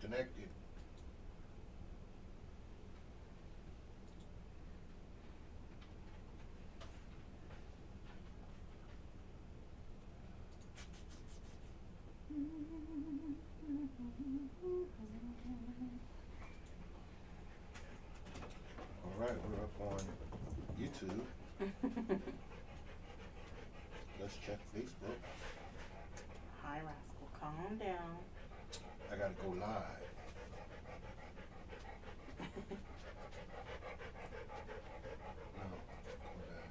connected. All right, we're up on YouTube. Let's check Facebook. Hi, Rascal. Calm down. I gotta go live. No, go back.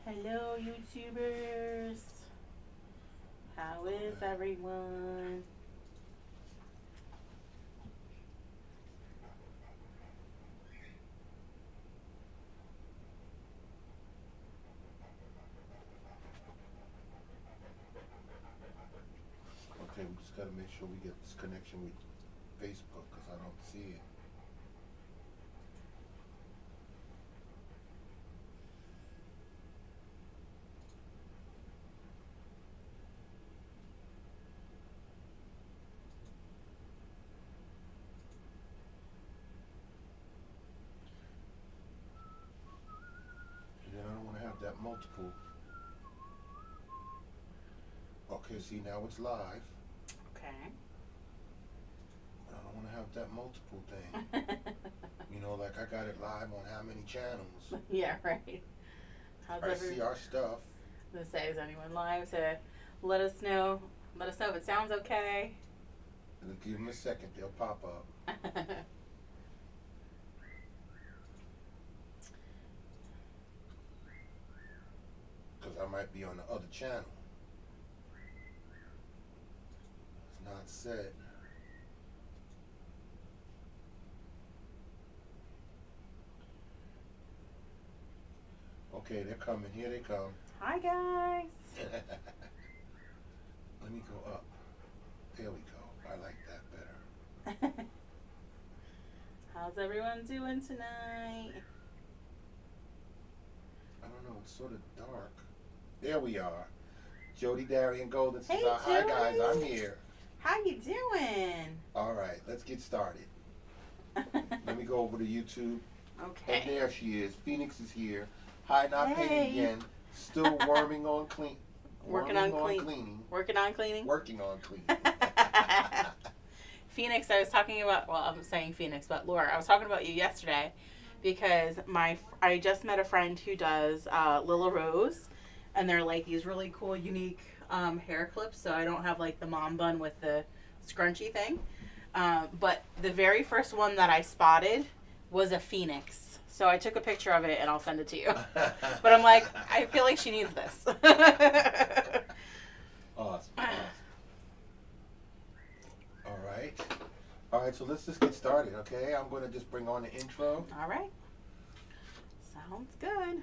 Hello, YouTubers. How is everyone? Okay, we just gotta make sure we get this connection with Facebook because I don't see it. And then I don't want to have that multiple. Okay, see, now it's live. Okay. But I don't want to have that multiple thing. You know, like I got it live on how many channels. Yeah, right. How's I see our stuff. Let's say, is anyone live to let us know? Let us know if it sounds okay. It'll give them a second, they'll pop up. Because I might be on the other channel. It's not set. Okay, they're coming. Here they come. Hi, guys. Let me go up. There we go. I like that better. How's everyone doing tonight? I don't know. It's sort of dark. There we are. Jody Darian Golden says, Hey, hi, guys. Jody. I'm here. How you doing? All right. Let's get started. Let me go over to YouTube. Okay. And there she is. Phoenix is here. Hi, not Hey. paid again. Still worming on clean. Working on cleaning. Working on cleaning? Working on cleaning. Phoenix, I was talking about, well, I'm saying Phoenix, but Laura, I was talking about you yesterday because I just met a friend who does Lila Rose, and they're like these really cool, unique hair clips, so I don't have like the mom bun with the scrunchy thing. But the very first one that I spotted was a Phoenix. So I took a picture of it and I'll send it to you. But I'm like, I feel like she needs this. Awesome. All right, so let's just get started, okay? I'm going to just bring on the intro. All right. Sounds good.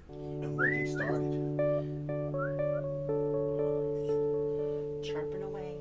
And we'll get started. Chirping away.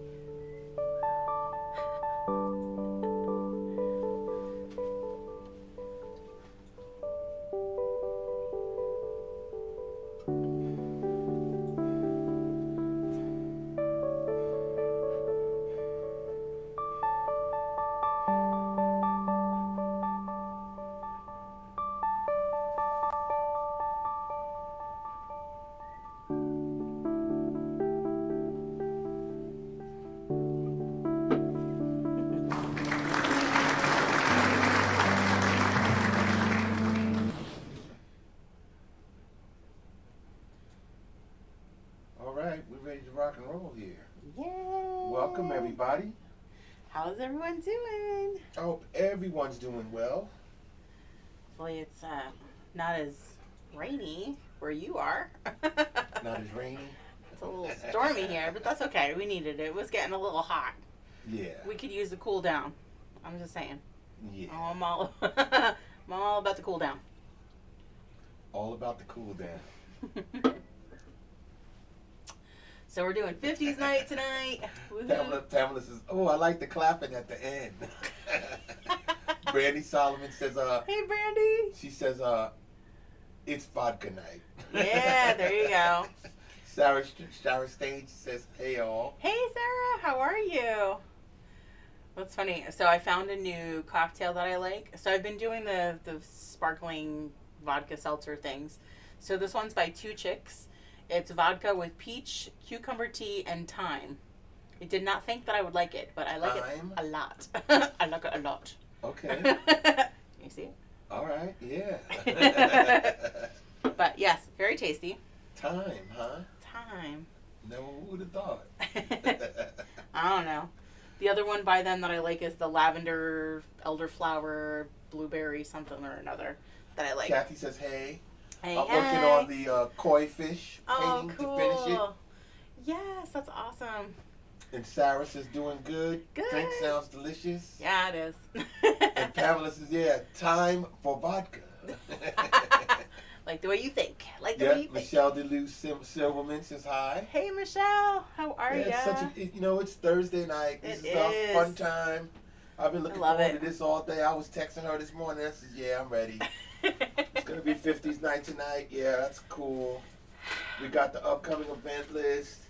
All right, we're ready to rock and roll here. Yay! Welcome, everybody. How's everyone doing? I hope everyone's doing well. Hopefully it's not as rainy where you are. Not as rainy. It's a little stormy here, but that's okay. We needed it. It was getting a little hot. Yeah. We could use the cool down. I'm just saying. Yeah. Oh, I'm all about the cool down. All about the cool down. So we're doing 50's night tonight. Pamela says, oh, I like the clapping at the end. Brandy Solomon says, Hey, Brandy. she says, it's vodka night. Yeah, there you go. Sarah Stage says, "Hey all." Hey Sarah, how are you? That's funny. So I found a new cocktail that I like. So I've been doing the sparkling vodka seltzer things. So this one's by Two Chicks. It's vodka with peach, cucumber tea, and thyme. I did not think that I would like it, but I like it a lot. I like it a lot. Okay. You see it? All right. Yeah. But yes, very tasty. Thyme, huh? Thyme. Never would have thought. I don't know. The other one by them that I like is the lavender, elderflower, blueberry, something or another that I like. Kathy says, "Hey." Hey, I'm working on the koi fish painting cool. to finish it. Yes, that's awesome. And Sarah says, "Doing good. Good. Drink sounds delicious." Yeah, it is. And Pamela says, "Yeah, time for vodka." Like the way you think. Like the Yeah, way you think. Michelle DeLuce Silverman says hi. Hey, Michelle. How are you? It's such a, it's Thursday night. This is our fun time. I've been looking forward to this all day. I was texting her this morning. I said, "Yeah, I'm ready." It's going to be 50's night tonight. Yeah, that's cool. We got the upcoming event list.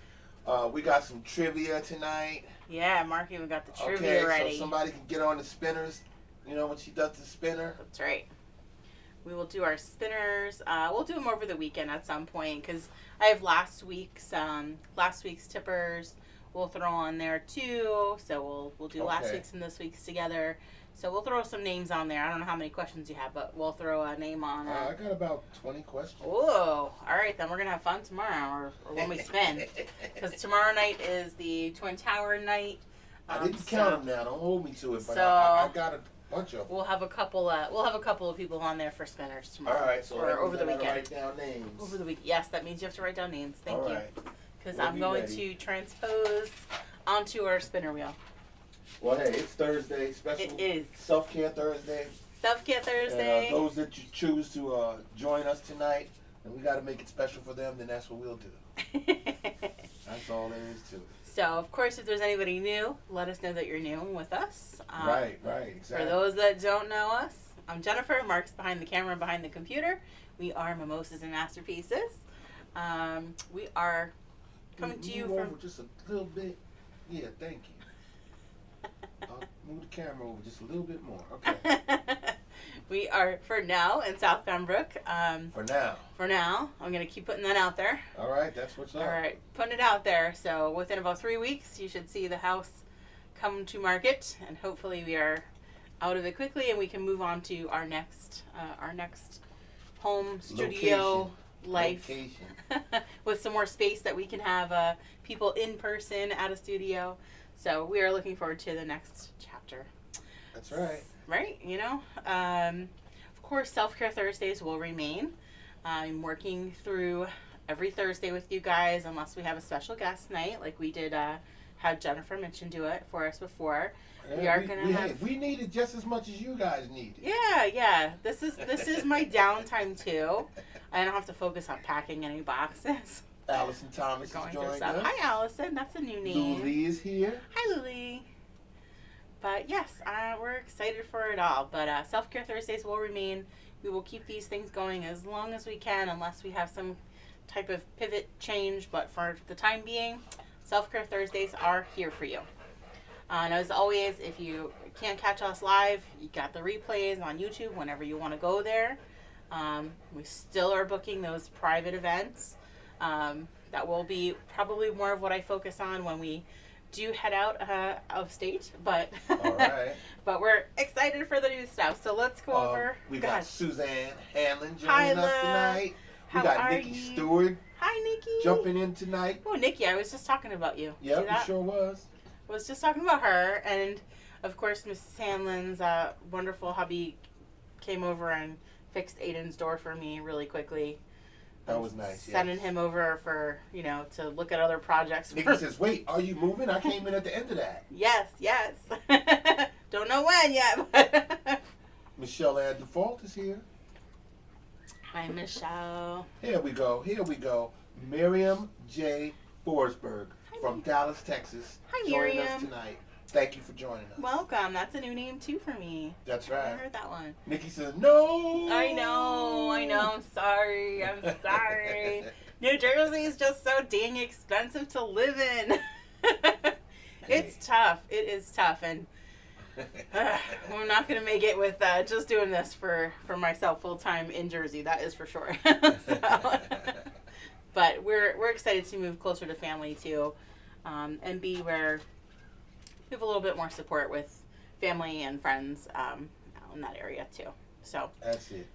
We got some trivia tonight. Yeah, Mark even got the trivia ready. So somebody can get on the spinners, when she does the spinner. That's right. We will do our spinners. We'll do them over the weekend at some point because I have last week's tippers. We'll throw on there too. So we'll do last week's and this week's together. So we'll throw some names on there. I don't know how many questions you have, but we'll throw a name on. I got about 20 questions. Oh, all right. Then we're going to have fun tomorrow or when we spin. Because tomorrow night is the Twin Tower night. I didn't count them now. Don't hold me to it. But so I got a bunch of them. We'll have a couple of people on there for spinners tomorrow. All right. So over the weekend. Write down names. Over the week. Yes, that means you have to write down names. Thank you. Because We'll I'm going to transpose onto our spinner wheel. Well, hey, it's Thursday. Special It is. Self-Care Thursday. Self-Care Thursday. And those that you choose to join us tonight, and we got to make it special for them, then that's what we'll do. That's all there is to it. So, of course, if there's anybody new, let us know that you're new with us. Right, exactly. For those that don't know us, I'm Jennifer. Mark's behind the camera and behind the computer. We are Mimosas and Masterpieces. We are coming to you from... just a little bit. Yeah, thank you. I'll move the camera over just a little bit more. Okay. We are, for now, in South Pembroke. For now. I'm going to keep putting that out there. All right, that's what's up. All right, putting it out there. So within about 3 weeks, you should see the house come to market. And hopefully we are out of it quickly and we can move on to our next home studio life. With some more space that we can have people in person at a studio. So we are looking forward to the next chapter. That's right. Right, of course, Self-Care Thursdays will remain. I'm working through every Thursday with you guys, unless we have a special guest night, like we did have Jennifer Mitchin do it for us before. Yeah, we need it just as much as you guys need it. Yeah. This is my downtime too. I don't have to focus on packing any boxes. Allison Thomas is joining us. Hi, Allison. That's a new name. Luli is here. Hi, Luli. But yes, we're excited for it all. But Self-Care Thursdays will remain. We will keep these things going as long as we can, unless we have some type of pivot change. But for the time being, Self-Care Thursdays are here for you. And as always, if you can't catch us live, you got the replays on YouTube whenever you want to go there. We still are booking those private events. That will be probably more of what I focus on when we do head out of state, but all right. But we're excited for the new stuff. So let's go over. We got Suzanne Hanlon joining us tonight. We got Nikki Stewart. Hi, Nikki. Jumping in tonight. Oh, Nikki, I was just talking about you. Yep, you sure was. I was just talking about her, and of course, Mrs. Hanlon's wonderful hubby came over and fixed Aiden's door for me really quickly. That was nice. Sending him over for, to look at other projects. Nikki says, wait, are you moving? I came in at the end of that. Yes. Don't know when yet. But Michelle Ad Default is here. Hi, Michelle. Here we go. Miriam J. Forsberg from Dallas, Texas. Hi, joining Miriam. us tonight. Thank you for joining us. Welcome. That's a new name too for me. That's right. I heard that one. Nikki says, no. I know. I'm sorry. New Jersey is just so dang expensive to live in. It's tough. It is tough. And I'm not going to make it with just doing this for myself full time in Jersey. That is for sure. But we're excited to move closer to family too, and be where we have a little bit more support with family and friends in that area too. So that's it.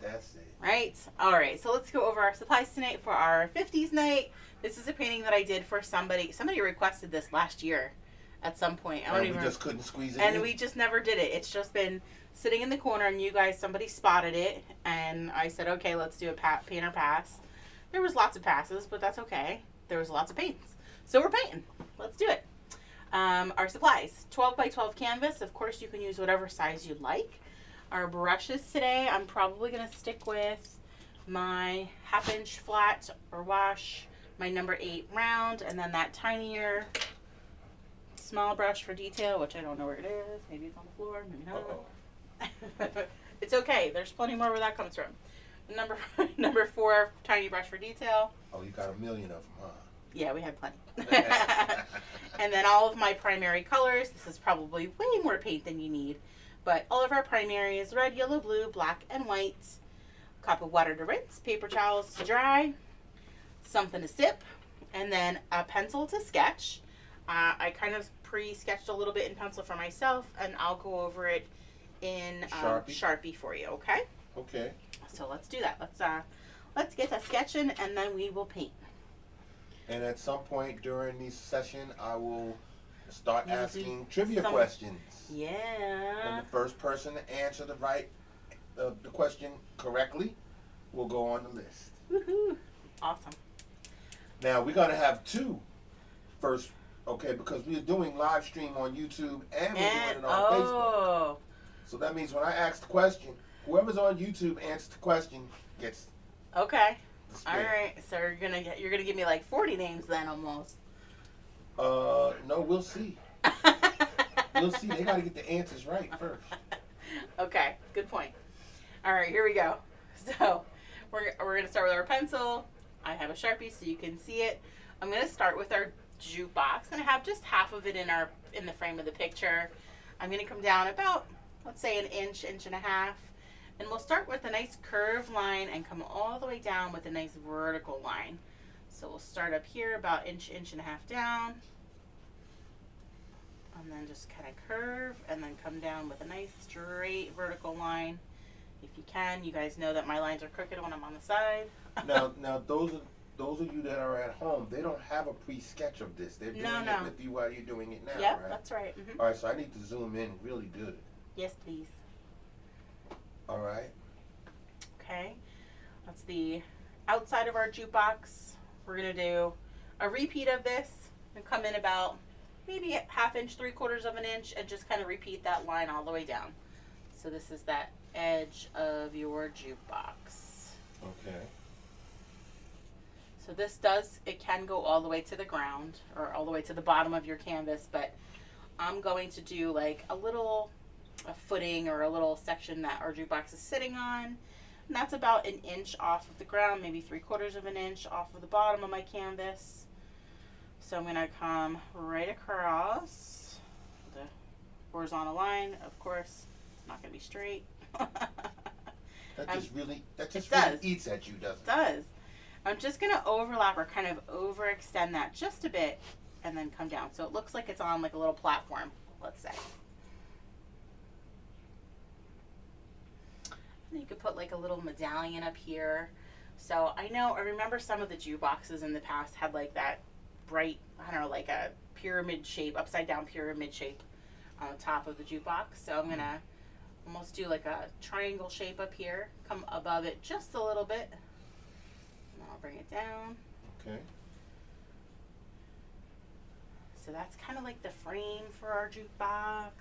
Right. All right. So let's go over our supplies tonight for our 50s night. This is a painting that I did for somebody. Somebody requested this last year at some point. We just couldn't squeeze it in. And we just never did it. It's just been sitting in the corner, and somebody spotted it, and I said, okay, let's do a painter pass. There was lots of passes, but that's okay. There was lots of paints. So we're painting. Let's do it. Our supplies, 12 by 12 canvas. Of course, you can use whatever size you like. Our brushes today, I'm probably going to stick with my 1/2 inch flat or wash, my number 8 round, and then that tinier small brush for detail, which I don't know where it is. Maybe it's on the floor, maybe not. It's okay. There's plenty more where that comes from. Number 4 tiny brush for detail. Oh, you got a million of them, huh? Yeah, we had plenty. And then all of my primary colors. This is probably way more paint than you need. But all of our primary is red, yellow, blue, black, and white. A cup of water to rinse, paper towels to dry, something to sip, and then a pencil to sketch. I kind of pre-sketched a little bit in pencil for myself, and I'll go over it in Sharpie for you, okay? Okay. So let's do that. Let's get to sketching, and then we will paint. And at some point during this session, I will start asking trivia questions. Yeah. And the first person to answer the question correctly will go on the list. Woohoo! Awesome. Now we're gonna have two first, okay? Because we're doing live stream on YouTube and we're doing it on Facebook. So that means when I ask the question, whoever's on YouTube answers the question gets. Okay. All right. So you're gonna give me like 40 names then almost. No, we'll see. We'll see. They got to get the answers right first. Okay, good point. All right, here we go. So we're going to start with our pencil. I have a Sharpie so you can see it. I'm going to start with our jukebox, and I have just half of it in the frame of the picture. I'm going to come down about, let's say, an inch and a half, and we'll start with a nice curved line and come all the way down with a nice vertical line. So we'll start up here about inch and a half down. And then just kind of curve and then come down with a nice straight vertical line. If you can, you guys know that my lines are crooked when I'm on the side. Now those of you that are at home, they don't have a pre-sketch of this. They're doing it with you while you're doing it now, yep, right? That's right. Mm-hmm. All right, so I need to zoom in really good. Yes, please. All right. Okay. That's the outside of our jukebox. We're going to do a repeat of this and come in about maybe a 1/2 inch, 3/4 of an inch, and just kind of repeat that line all the way down. So this is that edge of your jukebox. Okay. So this it can go all the way to the ground or all the way to the bottom of your canvas, but I'm going to do like a footing or a little section that our jukebox is sitting on. And that's about an inch off of the ground, maybe 3/4 of an inch off of the bottom of my canvas. So I'm going to come right across the horizontal line. Of course, it's not going to be straight. That just really eats at you, doesn't it? It does. I'm just going to overlap or kind of overextend that just a bit and then come down. So it looks like it's on like a little platform, let's say. And you could put like a little medallion up here. So I remember some of the jukeboxes in the past had like that bright, I don't know, like a pyramid shape, upside down pyramid shape on top of the jukebox. So I'm going to almost do like a triangle shape up here, come above it just a little bit, and I'll bring it down. Okay. So that's kind of like the frame for our jukebox.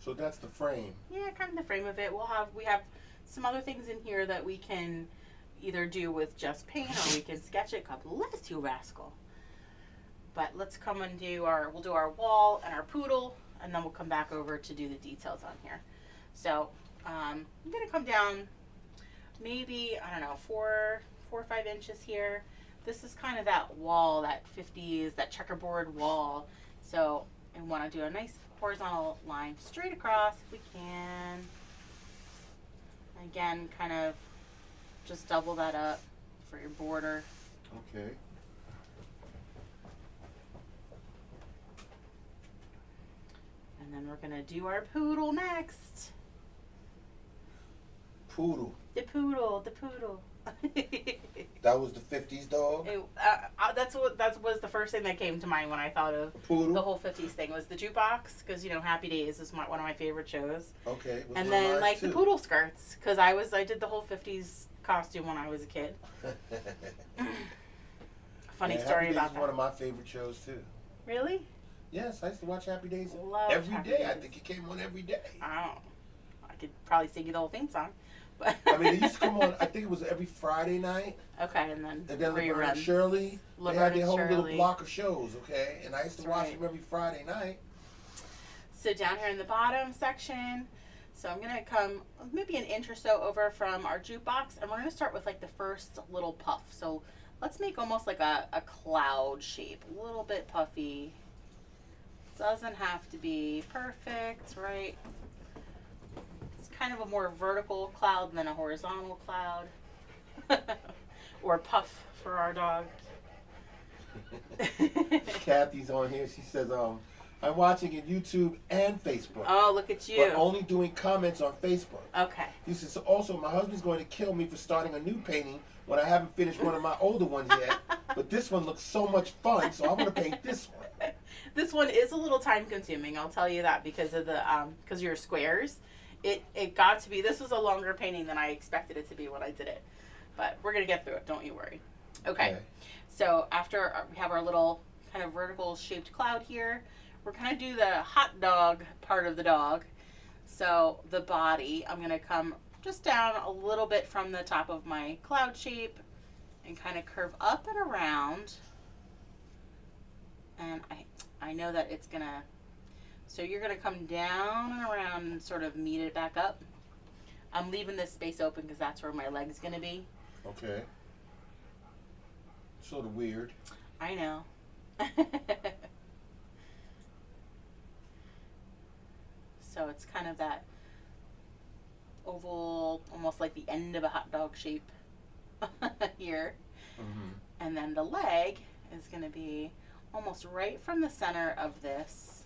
So that's the frame. Yeah, kind of the frame of it. We have some other things in here that we can either do with just paint or we can sketch it. God bless you, rascal. But let's come and we'll do our wall and our poodle, and then we'll come back over to do the details on here. So I'm going to come down maybe, I don't know, 4 or 5 inches here. This is kind of that wall, that 50s, that checkerboard wall. So I want to do a nice horizontal line straight across if we can. Again, kind of just double that up for your border. Okay. And then we're going to do our poodle next. Poodle. The poodle, the poodle. That was the 50s dog? That was the first thing that came to mind when I thought of Poodle? the whole 50s thing was the jukebox, because Happy Days is one of my favorite shows. Okay. And then like the poodle skirts, because I did the whole 50s costume when I was a kid. Funny story about that. It's one of my favorite shows too. Really? Yes, I used to watch Happy Days every day. I think it came on every day. I could probably sing you the whole theme song. But I mean, it used to come on, I think it was every Friday night. Okay, and then Laverne and Shirley. They had their whole little block of shows, okay? And I used to watch them every Friday night. So down here in the bottom section, so I'm going to come maybe an inch or so over from our jukebox, and we're going to start with like the first little puff. So let's make almost like a cloud shape, a little bit puffy. Doesn't have to be perfect, right? Kind of a more vertical cloud than a horizontal cloud. Or puff for our dog. Kathy's on here. She says, I'm watching it YouTube and Facebook. Oh, look at you. But only doing comments on Facebook. Okay. He says, also, my husband's going to kill me for starting a new painting when I haven't finished one of my older ones yet. But this one looks so much fun, so I'm going to paint this one. This one is a little time consuming, I'll tell you that, because of because your squares. It got to be, this was a longer painting than I expected it to be when I did it. But we're going to get through it, don't you worry. Okay. So after we have our little kind of vertical shaped cloud here, we're going to do the hot dog part of the dog. So the body, I'm going to come just down a little bit from the top of my cloud shape and kind of curve up and around. And I know that it's going to, so you're going to come down and around and sort of meet it back up. I'm leaving this space open because that's where my leg's going to be. Okay. Sort of weird. I know. So it's kind of that oval, almost like the end of a hot dog shape here. Mm-hmm. And then the leg is going to be almost right from the center of this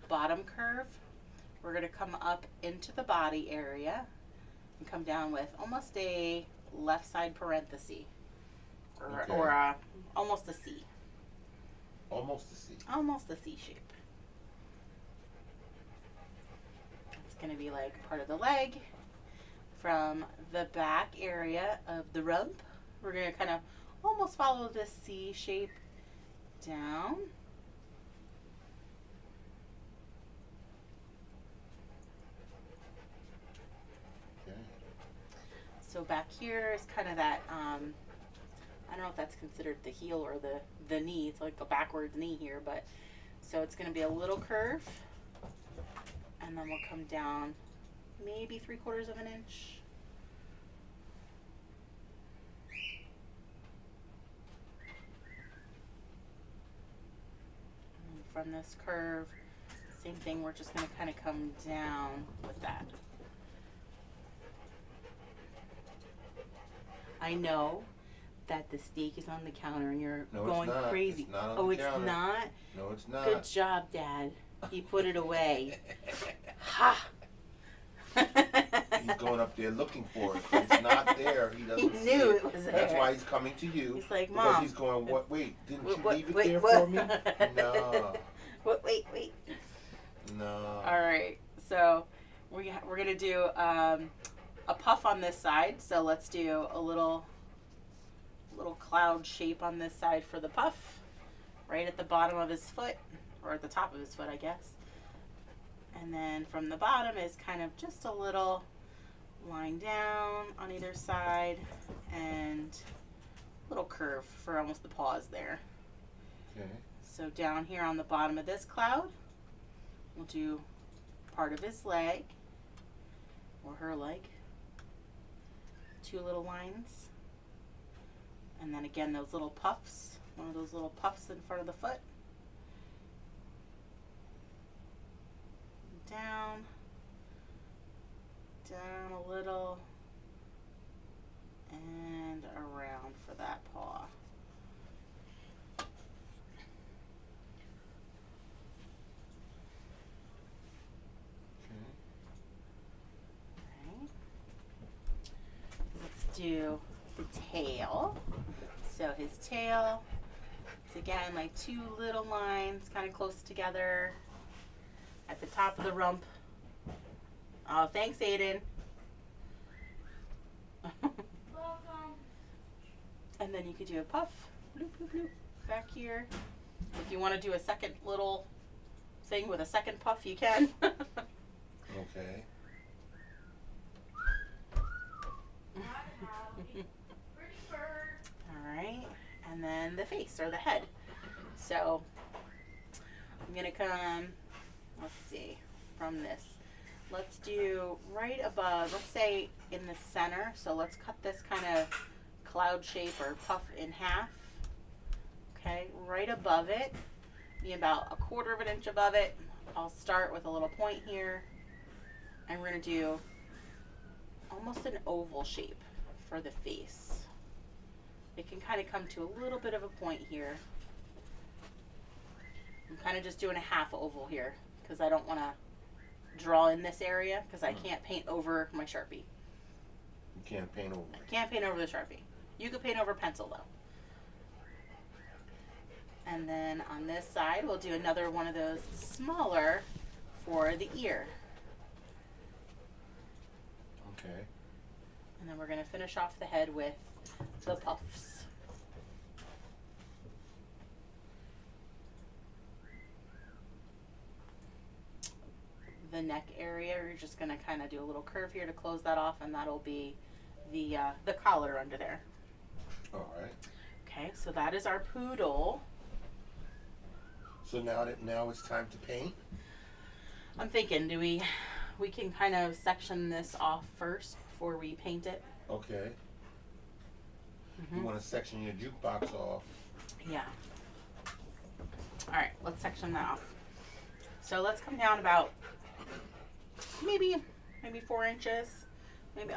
bottom curve. We're going to come up into the body area and come down with almost a left side parenthesis or almost a C. Almost a C. Almost a C shape. It's going to be like part of the leg. From the back area of the rump, we're going to kind of almost follow this C shape down. Okay. So back here is kind of that, I don't know if that's considered the heel or the knee. It's like a backwards knee here, but so it's going to be a little curve, and then we'll come down maybe 3/4 of an inch. And from this curve, same thing, we're just going to kind of come down with that. I know that the steak is on the counter and you're going crazy. It's not on the counter. It's not? No, it's not. Good job, Dad. He put it away. Ha! He's going up there looking for it. It's not there. He doesn't He knew it was there. That's why he's coming to you. He's like, Mom. Because he's going, what? Wait, didn't you leave it there for me? No. Wait. No. All right. So we're going to do a puff on this side. So let's do a little cloud shape on this side for the puff. Right at the bottom of his foot. Or at the top of his foot, I guess. And then from the bottom is kind of just a little line down on either side and a little curve for almost the paws there. Okay. So down here on the bottom of this cloud, we'll do part of his leg or her leg. 2 little lines. And then again, those little puffs, one of those little puffs in front of the foot. Down, down a little, and around for that paw. Okay. Let's do the tail. So his tail, it's again like 2 little lines kind of close together at the top of the rump. Oh, thanks, Aiden. Welcome. And then you could do a puff, bloop, bloop, bloop, back here. If you want to do a second little thing with a second puff, you can. Okay. Pretty bird. All right, and then the face or the head. So I'm gonna come, let's see, from this. Let's do right above, let's say in the center. So let's cut this kind of cloud shape or puff in half. Okay, right above it, be about 1/4 of an inch above it. I'll start with a little point here. And we're gonna do almost an oval shape for the face. It can kind of come to a little bit of a point here. I'm kind of just doing a half oval here because I don't want to draw in this area because I can't paint over my Sharpie. You can't paint over. I can't paint over the Sharpie. You could paint over pencil though. And then on this side, we'll do another one of those smaller for the ear. Okay. And then we're going to finish off the head with the puffs. The neck area, you're just going to kind of do a little curve here to close that off, and that'll be the collar under there. All right. Okay, so that is our poodle. So now it's time to paint. I'm thinking, we can kind of section this off first before we paint it. Okay. Mm-hmm. You want to section your jukebox off. Yeah. All right, let's section that off. So let's come down about maybe 4 inches. Maybe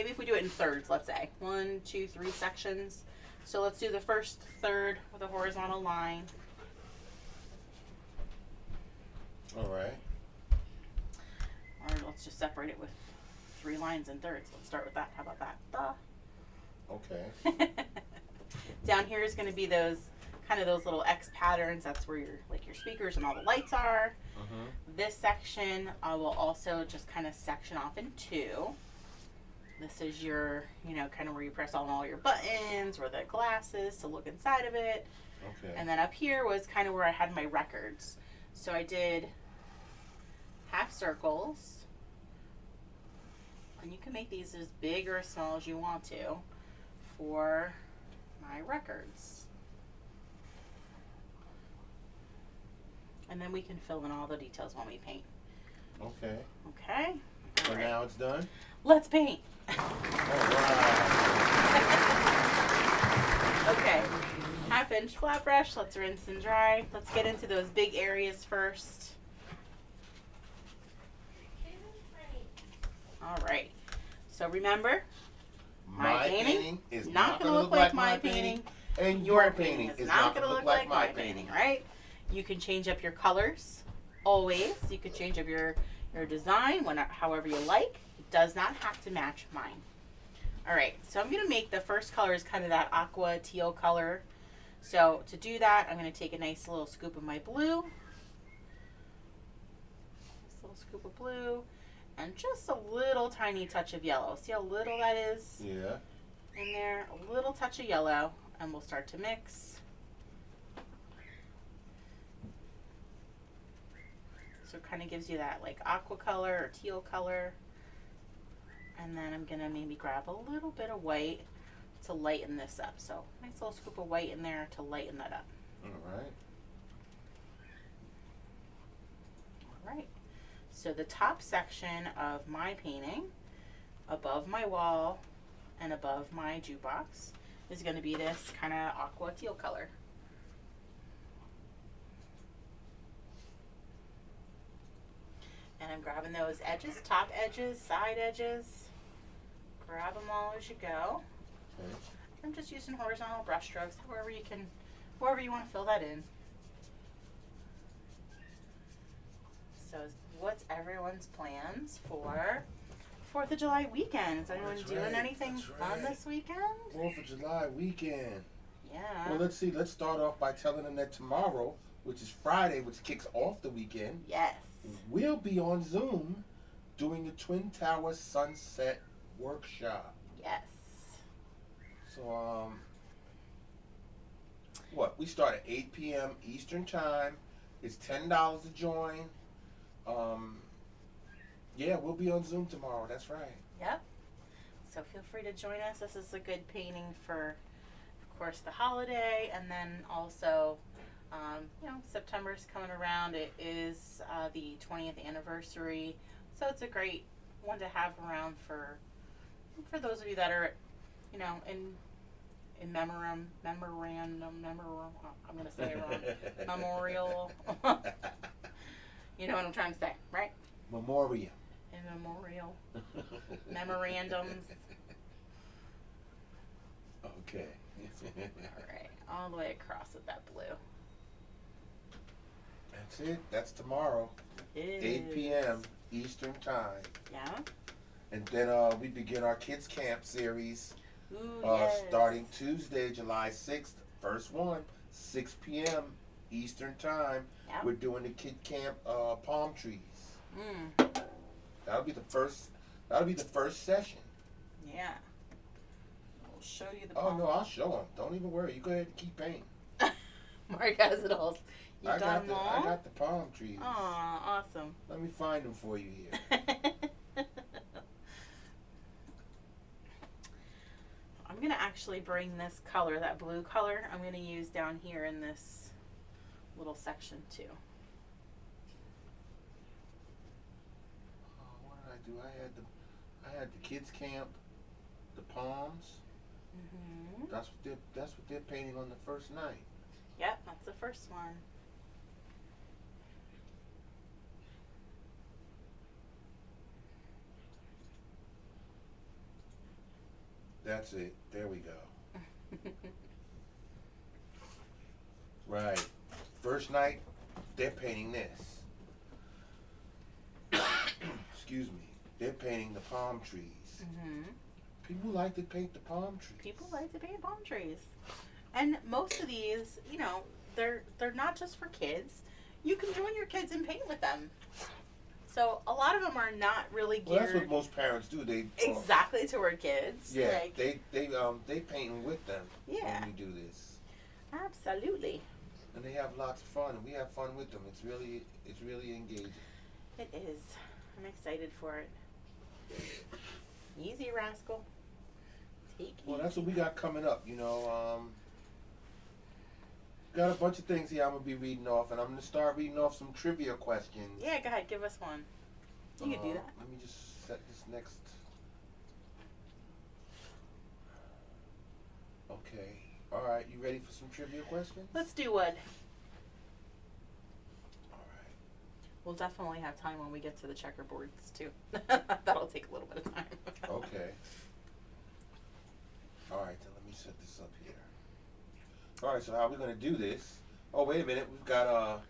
if we do it in thirds, let's say 1, 2, 3 sections. So let's do the first third with a horizontal line. All right. Or let's just separate it with 3 lines in thirds. Let's start with that. How about that? Okay. Down here is going to be those little X patterns. That's where your speakers and all the lights are. Uh-huh. This section I will also just kind of section off in 2. This is your, kind of where you press on all your buttons or the glasses to look inside of it. Okay. And then up here was kind of where I had my records. So I did half circles. And you can make these as big or as small as you want to for my records. And then we can fill in all the details when we paint. Okay. Okay? So All right. now it's done? Let's paint. All right. Okay. 1/2 inch flat brush. Let's rinse and dry. Let's get into those big areas first. All right. So remember, My painting is not going to look like my painting, and your painting is not going to look like my painting, right? You can change up your colors, always. You can change up your design however you like. It does not have to match mine. All right, so I'm going to make the first color is kind of that aqua teal color. So to do that, I'm going to take a nice little scoop of my blue. Nice little scoop of blue. And just a little tiny touch of yellow. See how little that is? Yeah. In there, a little touch of yellow, and we'll start to mix. So it kind of gives you that like aqua color or teal color. And then I'm going to maybe grab a little bit of white to lighten this up. So nice little scoop of white in there to lighten that up. All right. All right. So the top section of my painting, above my wall and above my jukebox, is going to be this kind of aqua teal color. And I'm grabbing those edges, top edges, side edges. Grab them all as you go. Okay. I'm just using horizontal brush strokes, however you want to fill that in. So what's everyone's plans for 4th of July weekend? Is anyone doing anything fun this weekend? 4th of July weekend. Yeah. Well, let's see. Let's start off by telling them that tomorrow, which is Friday, which kicks off the weekend, Yes. we'll be on Zoom doing the Twin Tower Sunset Workshop. Yes. So, we start at 8 p.m. Eastern Time. It's $10 to join. Yeah, we'll be on Zoom tomorrow. That's right. Yep. So feel free to join us. This is a good painting for, of course, the holiday, and then also, September's coming around. It is the 20th anniversary, so it's a great one to have around for those of you that are, in memorandum. I'm gonna say it wrong. Memorial. You know what I'm trying to say, right? Memorial. Immemorial. Memorandums. Okay. Alright, all the way across with that blue. That's it. That's tomorrow. 8 p.m. Eastern Time. Yeah. And then we begin our Kids Camp series Ooh, yes. starting Tuesday, July 6th. First one, 6 p.m. Eastern Time. Yep. We're doing the Kid Camp palm trees. Mm. That'll be the first session. Yeah. We'll show you the Oh palm. no, I'll show them. Don't even worry. You go ahead and keep painting. Mark has it all. I got the palm trees. Aw, awesome. Let me find them for you here. I'm going to actually bring this color, that blue color, I'm going to use down here in this little section too. What did I do? I had the kids camp, the palms. Mm-hmm. That's what they're painting on the first night. Yep, that's the first one. That's it. There we go. Right. First night, they're painting this. Excuse me. They're painting the palm trees. Mm-hmm. People like to paint the palm trees. People like to paint palm trees. And most of these, they're not just for kids. You can join your kids and paint with them. So a lot of them are not really geared. Well, that's what most parents do. They exactly toward kids. Yeah, like, they painting with them. Yeah. When we do this. Absolutely. And they have lots of fun, and we have fun with them. It's really engaging. It is. I'm excited for it. Easy, rascal. Take Well, it. that's what we got coming up. Got a bunch of things here I'm gonna be reading off, and I'm gonna start reading off some trivia questions. Yeah, go ahead. Give us one. You can do that. Let me just set this next. Okay. All right. You ready for some trivia questions? Let's do one. All right. We'll definitely have time when we get to the checkerboards too. That'll take a little bit of time. Okay. All right. Then let me set this up here. All right. So how are we gonna do this? Oh, wait a minute. We've got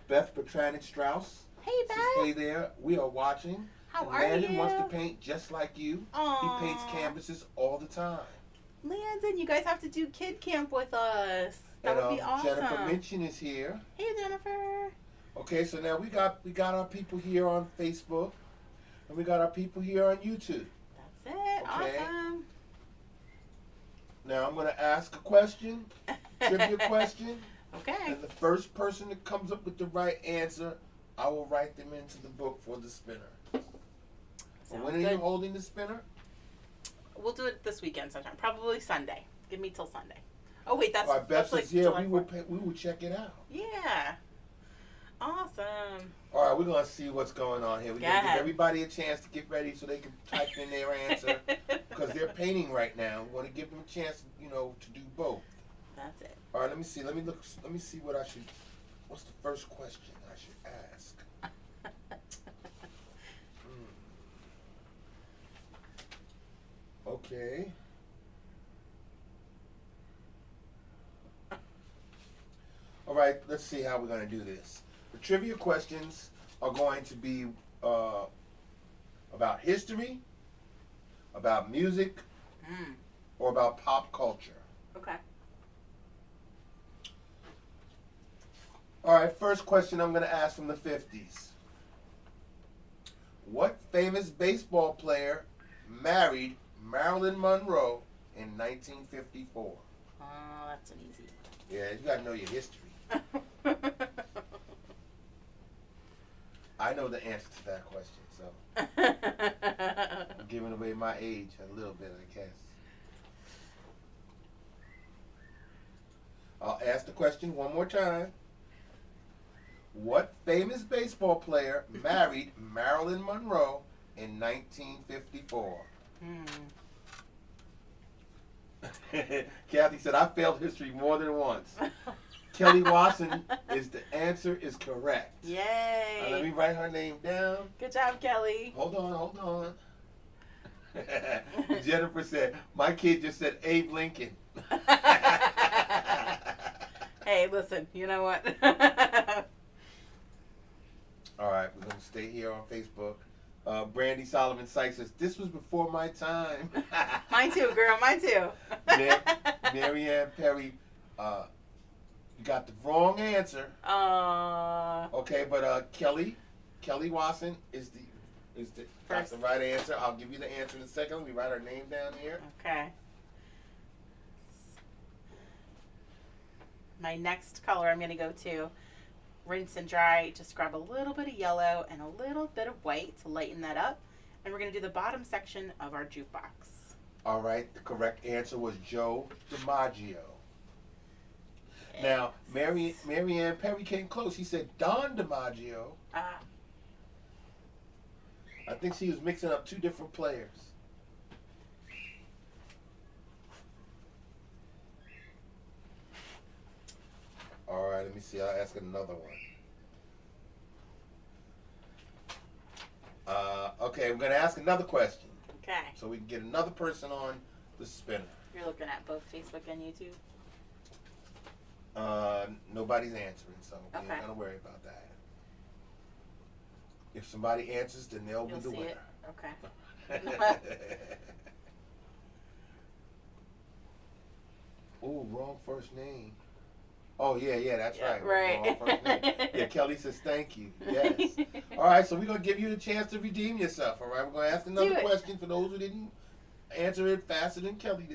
Beth Bertrand Strauss. Hey, Says, Beth. hey there. We are watching. How and are Landon you? wants to paint just like you. Aww. He paints canvases all the time. Landon, you guys have to do kid camp with us. That would be awesome. Jennifer Minchin is here. Hey, Jennifer. Okay, so now we got our people here on Facebook, and we got our people here on YouTube. That's it. Okay. Awesome. Now I'm going to ask a question, trivia question, Okay. and the first person that comes up with the right answer, I will write them into the book for the spinner. Sounds when are you holding the spinner? We'll do it this weekend sometime. Probably Sunday. Give me till Sunday. Oh wait, that's Beth that's says, like yeah, July we 4th. will check it out. Yeah. Awesome. All right, we're going to see what's going on here. We're going to give everybody a chance to get ready so they can type in their answer. Because they're painting right now. We want to give them a chance, to do both. That's it. All right, let me see. Let me see what's the first question I should ask? Okay. All right, let's see how we're going to do this. The trivia questions are going to be about history, about music, or about pop culture. Okay. All right, first question I'm going to ask from the 50s. What famous baseball player married Marilyn Monroe in 1954? Oh, that's an easy one. Yeah, you got to know your history. I know the answer to that question, so I'm giving away my age a little bit, I guess. I'll ask the question one more time. What famous baseball player married Marilyn Monroe in 1954? Kathy said, I failed history more than once. Kelly Watson the answer is correct. Yay. Let me write her name down. Good job, Kelly. Hold on. Jennifer said, my kid just said Abe Lincoln. Hey, listen, you know what? All right, we're going to stay here on Facebook. Brandy Solomon Sykes says, this was before my time. Mine too, girl, mine too. Marianne Perry, you got the wrong answer. Okay, but Kelly Watson that's the right answer. I'll give you the answer in a second. Let me write her name down here. Okay. My next color I'm going to go to rinse and dry. Just grab a little bit of yellow and a little bit of white to lighten that up. And we're going to do the bottom section of our jukebox. All right, the correct answer was Joe DiMaggio. Yes. Now, Marianne Perry came close. She said Don DiMaggio. I think she was mixing up two different players. All right, let me see. I'll ask another one. Okay, we're going to ask another question. Okay. So we can get another person on the spinner. You're looking at both Facebook and YouTube? Nobody's answering, so okay. We're not going to worry about that. If somebody answers, then they'll be the winner. Okay. Oh, wrong first name. Oh, yeah, that's right. Right. Wrong first name. Yeah, Kelly says thank you. Yes. All right, so we're going to give you the chance to redeem yourself, all right? We're going to ask another question for those who didn't answer it faster than Kelly.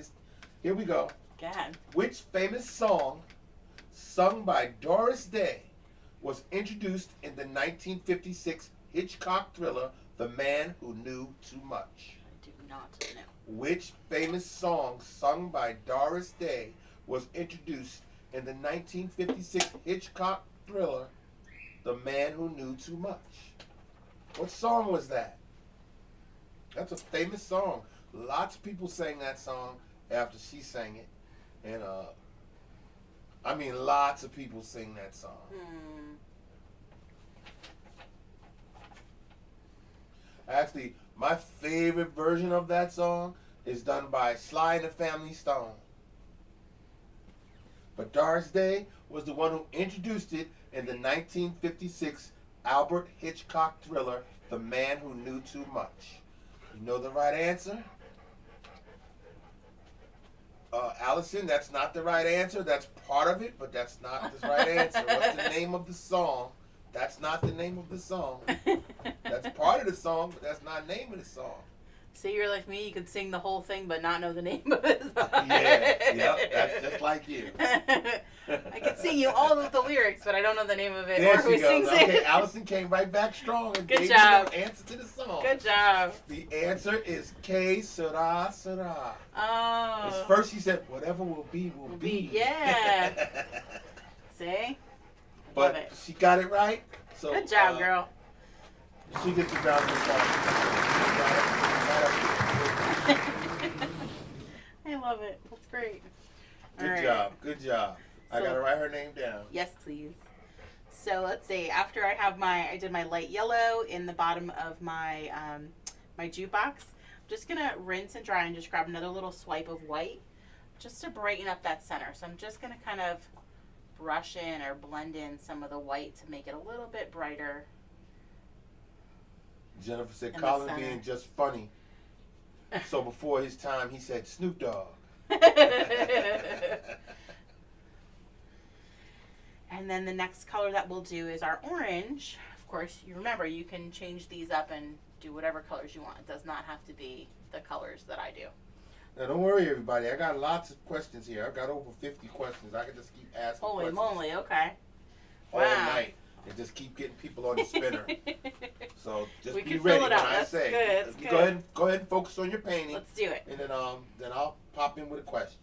Here we go. God. Which famous song sung by Doris Day was introduced in the 1956 Hitchcock thriller, The Man Who Knew Too Much? I do not know. Which famous song sung by Doris Day was introduced in the 1956 Hitchcock thriller, The Man Who Knew Too Much? What song was that? That's a famous song. Lots of people sang that song after she sang it. And, lots of people sing that song. Actually, my favorite version of that song is done by Sly and the Family Stone. But Doris Day was the one who introduced it in the 1956 Albert Hitchcock thriller, The Man Who Knew Too Much. You know the right answer? Allison, that's not the right answer. That's part of it, but that's not the right answer. What's the name of the song? That's not the name of the song. That's part of the song, but that's not the name of the song. So you're like me, you could sing the whole thing but not know the name of it. Yeah, that's just like you. I could sing you all of the lyrics, but I don't know the name of it There or who she goes. sings Okay, it. Allison came right back strong and Good gave job. you the answer to the song. Good job. The answer is Que Sera Sera. Oh. First she said, whatever will be, will be. Yeah. See? Love But it. she got it right. So, Good job, girl. She gets the round of applause. I love it. That's great. Good job. Good job. I So- gotta write her name down. Yes, please. So let's see. After I did my light yellow in the bottom of my my jute box. I'm just gonna rinse and dry and just grab another little swipe of white, just to brighten up that center. So I'm just gonna kind of brush in or blend in some of the white to make it a little bit brighter. Jennifer said, In the Colin center. being just funny. So before his time, he said Snoop Dogg. And then the next color that we'll do is our orange. Of course, you remember you can change these up and do whatever colors you want. It does not have to be the colors that I do. Now don't worry, everybody. I got lots of questions here. I've got over 50 questions. I can just keep asking Holy questions moly, okay. all Wow. night and just keep getting people on the spinner. So just We be can ready fill it when out. I That's say. good. That's You good. Go ahead and focus on your painting, Let's do it. and then I'll pop in with a question.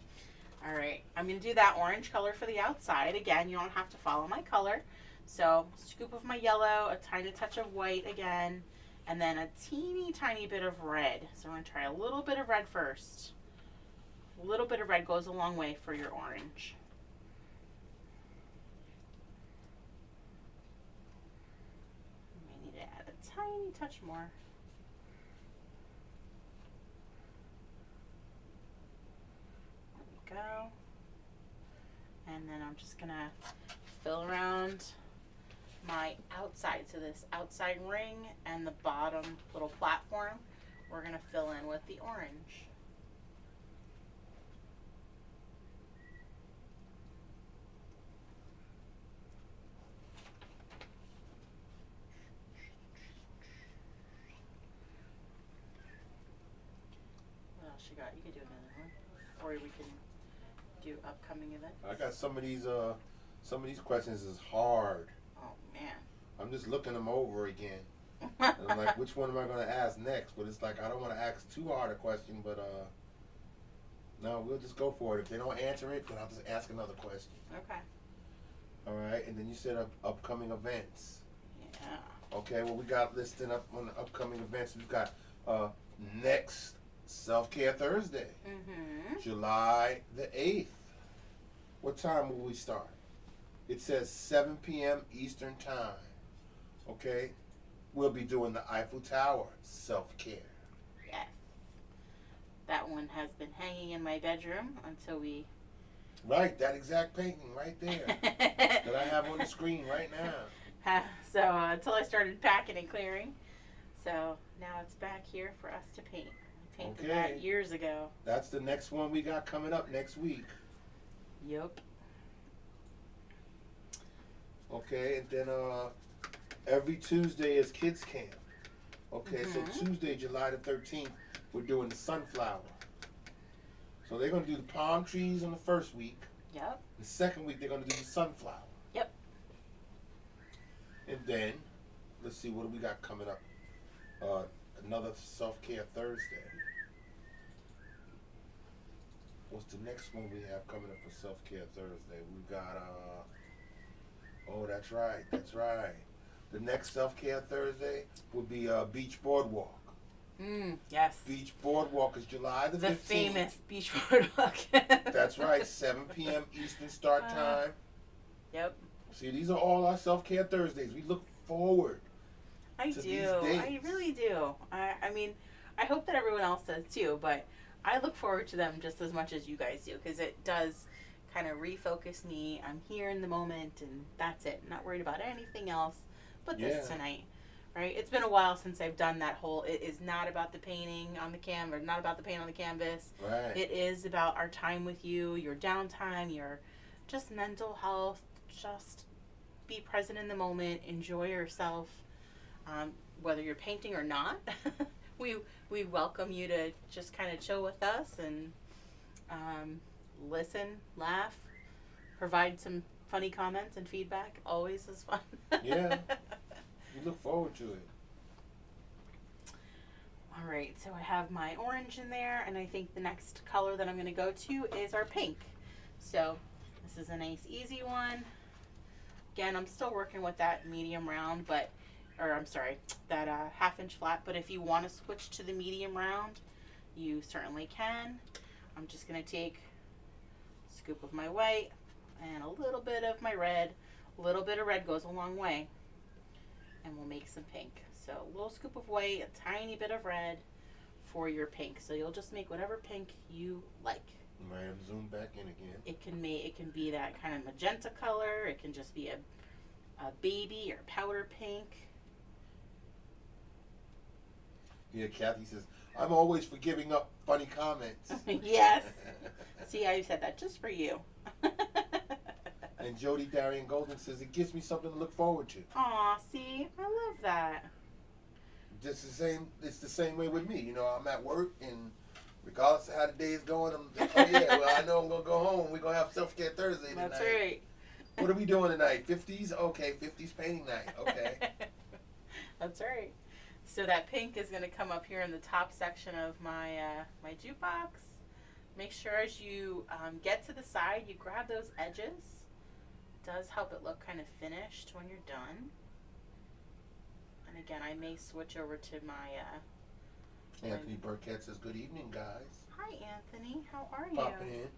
All right, I'm going to do that orange color for the outside. Again, you don't have to follow my color. So, scoop of my yellow, a tiny touch of white again, and then a teeny tiny bit of red. So, I'm going to try a little bit of red first. A little bit of red goes a long way for your orange. You may need to add a tiny touch more. Go. And then I'm just gonna fill around my outside. So this outside ring and the bottom little platform, we're gonna fill in with the orange. What else you got? You can do another one. Or we can do upcoming events. I got some of these questions is hard. Oh man. I'm just looking them over again. And I'm like, which one am I going to ask next? But it's like I don't want to ask too hard a question, but no, we'll just go for it. If they don't answer it, then I'll just ask another question. Okay. All right, and then you said upcoming events. Yeah. Okay, well we got listed up on the upcoming events. We've got next Self-Care Thursday, Mm-hmm. July the 8th. What time will we start? It says 7 p.m. Eastern Time. Okay, we'll be doing the Eiffel Tower self-care. Yes. That one has been hanging in my bedroom until we. Right, that exact painting right there that I have on the screen right now. So until I started packing and clearing. So now it's back here for us to paint. I painted that Okay. years ago. That's the next one we got coming up next week. Yup. Okay, and then every Tuesday is kids camp. Okay, Mhm. so Tuesday, July the 13th, we're doing the sunflower. So they're going to do the palm trees on the first week. Yep. The second week, they're going to do the sunflower. Yep. And then, let's see, what do we got coming up? Another Self-Care Thursday. What's the next one we have coming up for Self-Care Thursday? We've got, oh, that's right. The next Self-Care Thursday will be Beach Boardwalk. Yes. Beach Boardwalk is July the 15th. The famous beach boardwalk. That's right, 7 p.m. Eastern start time. Yep. See, these are all our Self-Care Thursdays. We look forward. I to do. these I days. really do. I mean, I hope that everyone else does too, but I look forward to them just as much as you guys do because it does kind of refocus me. I'm here in the moment and that's it. I'm not worried about anything else but this tonight. Right? It's been a while since I've done that whole, it is not about the painting on the canvas, not about the paint on the canvas. Right. It is about our time with you, your downtime, your just mental health, just be present in the moment, enjoy yourself, whether you're painting or not, we welcome you to just kind of chill with us and listen, laugh, provide some funny comments and feedback. Always is fun. Yeah. We look forward to it. All right, so I have my orange in there, and I think the next color that I'm going to go to is our pink. So this is a nice easy one. Again, I'm still working with that medium round, that 1/2 inch flat, but if you want to switch to the medium round, you certainly can. I'm just going to take a scoop of my white and a little bit of my red. A little bit of red goes a long way, and we'll make some pink. So a little scoop of white, a tiny bit of red for your pink. So you'll just make whatever pink you like. You might have to zoom back in again. It can be that kind of magenta color. It can just be a baby or powder pink. Yeah, Kathy says, I'm always for giving up funny comments. Yes. See, I said that just for you. And Jody Darian Golden says, it gives me something to look forward to. Aw, see, I love that. Just it's the same way with me. You know, I'm at work, and regardless of how the day is going, I know I'm going to go home. We're going to have self-care Thursday tonight. That's right. What are we doing tonight? 50's? Okay, 50's painting night. Okay. That's right. So that pink is going to come up here in the top section of my my jukebox. Make sure as you get to the side, you grab those edges. It does help it look kind of finished when you're done. And again, I may switch over to my... Anthony Burkett says, good evening, guys. Hi, Anthony. How are you? Popping in.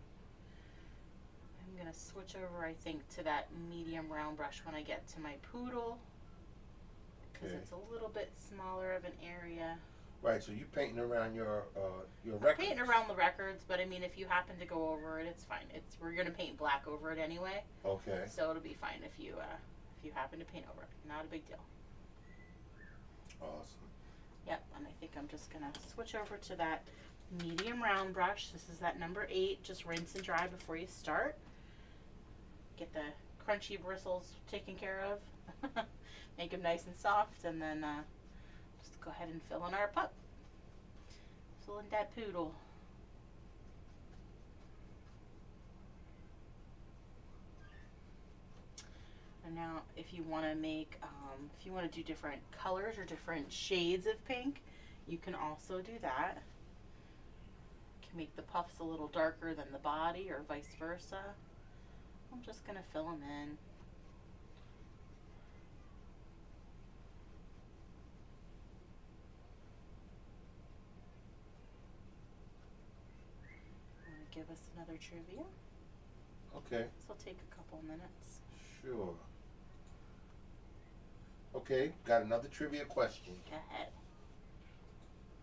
I'm going to switch over, I think, to that medium round brush when I get to my poodle. Because it's a little bit smaller of an area. Right, so you're painting around your records. Painting around the records, but I mean, if you happen to go over it, it's fine. We're going to paint black over it anyway. Okay. So it'll be fine if you happen to paint over it. Not a big deal. Awesome. Yep, and I think I'm just going to switch over to that medium round brush. This is that number 8. Just rinse and dry before you start. Get the crunchy bristles taken care of. Make them nice and soft, and then just go ahead and fill in our pup. Fill in that poodle. And now, if you want to make, if you want to do different colors or different shades of pink, you can also do that. You can make the puffs a little darker than the body, or vice versa. I'm just going to fill them in. Want to give us another trivia? Okay. This will take a couple minutes. Sure. Okay, got another trivia question. Go ahead.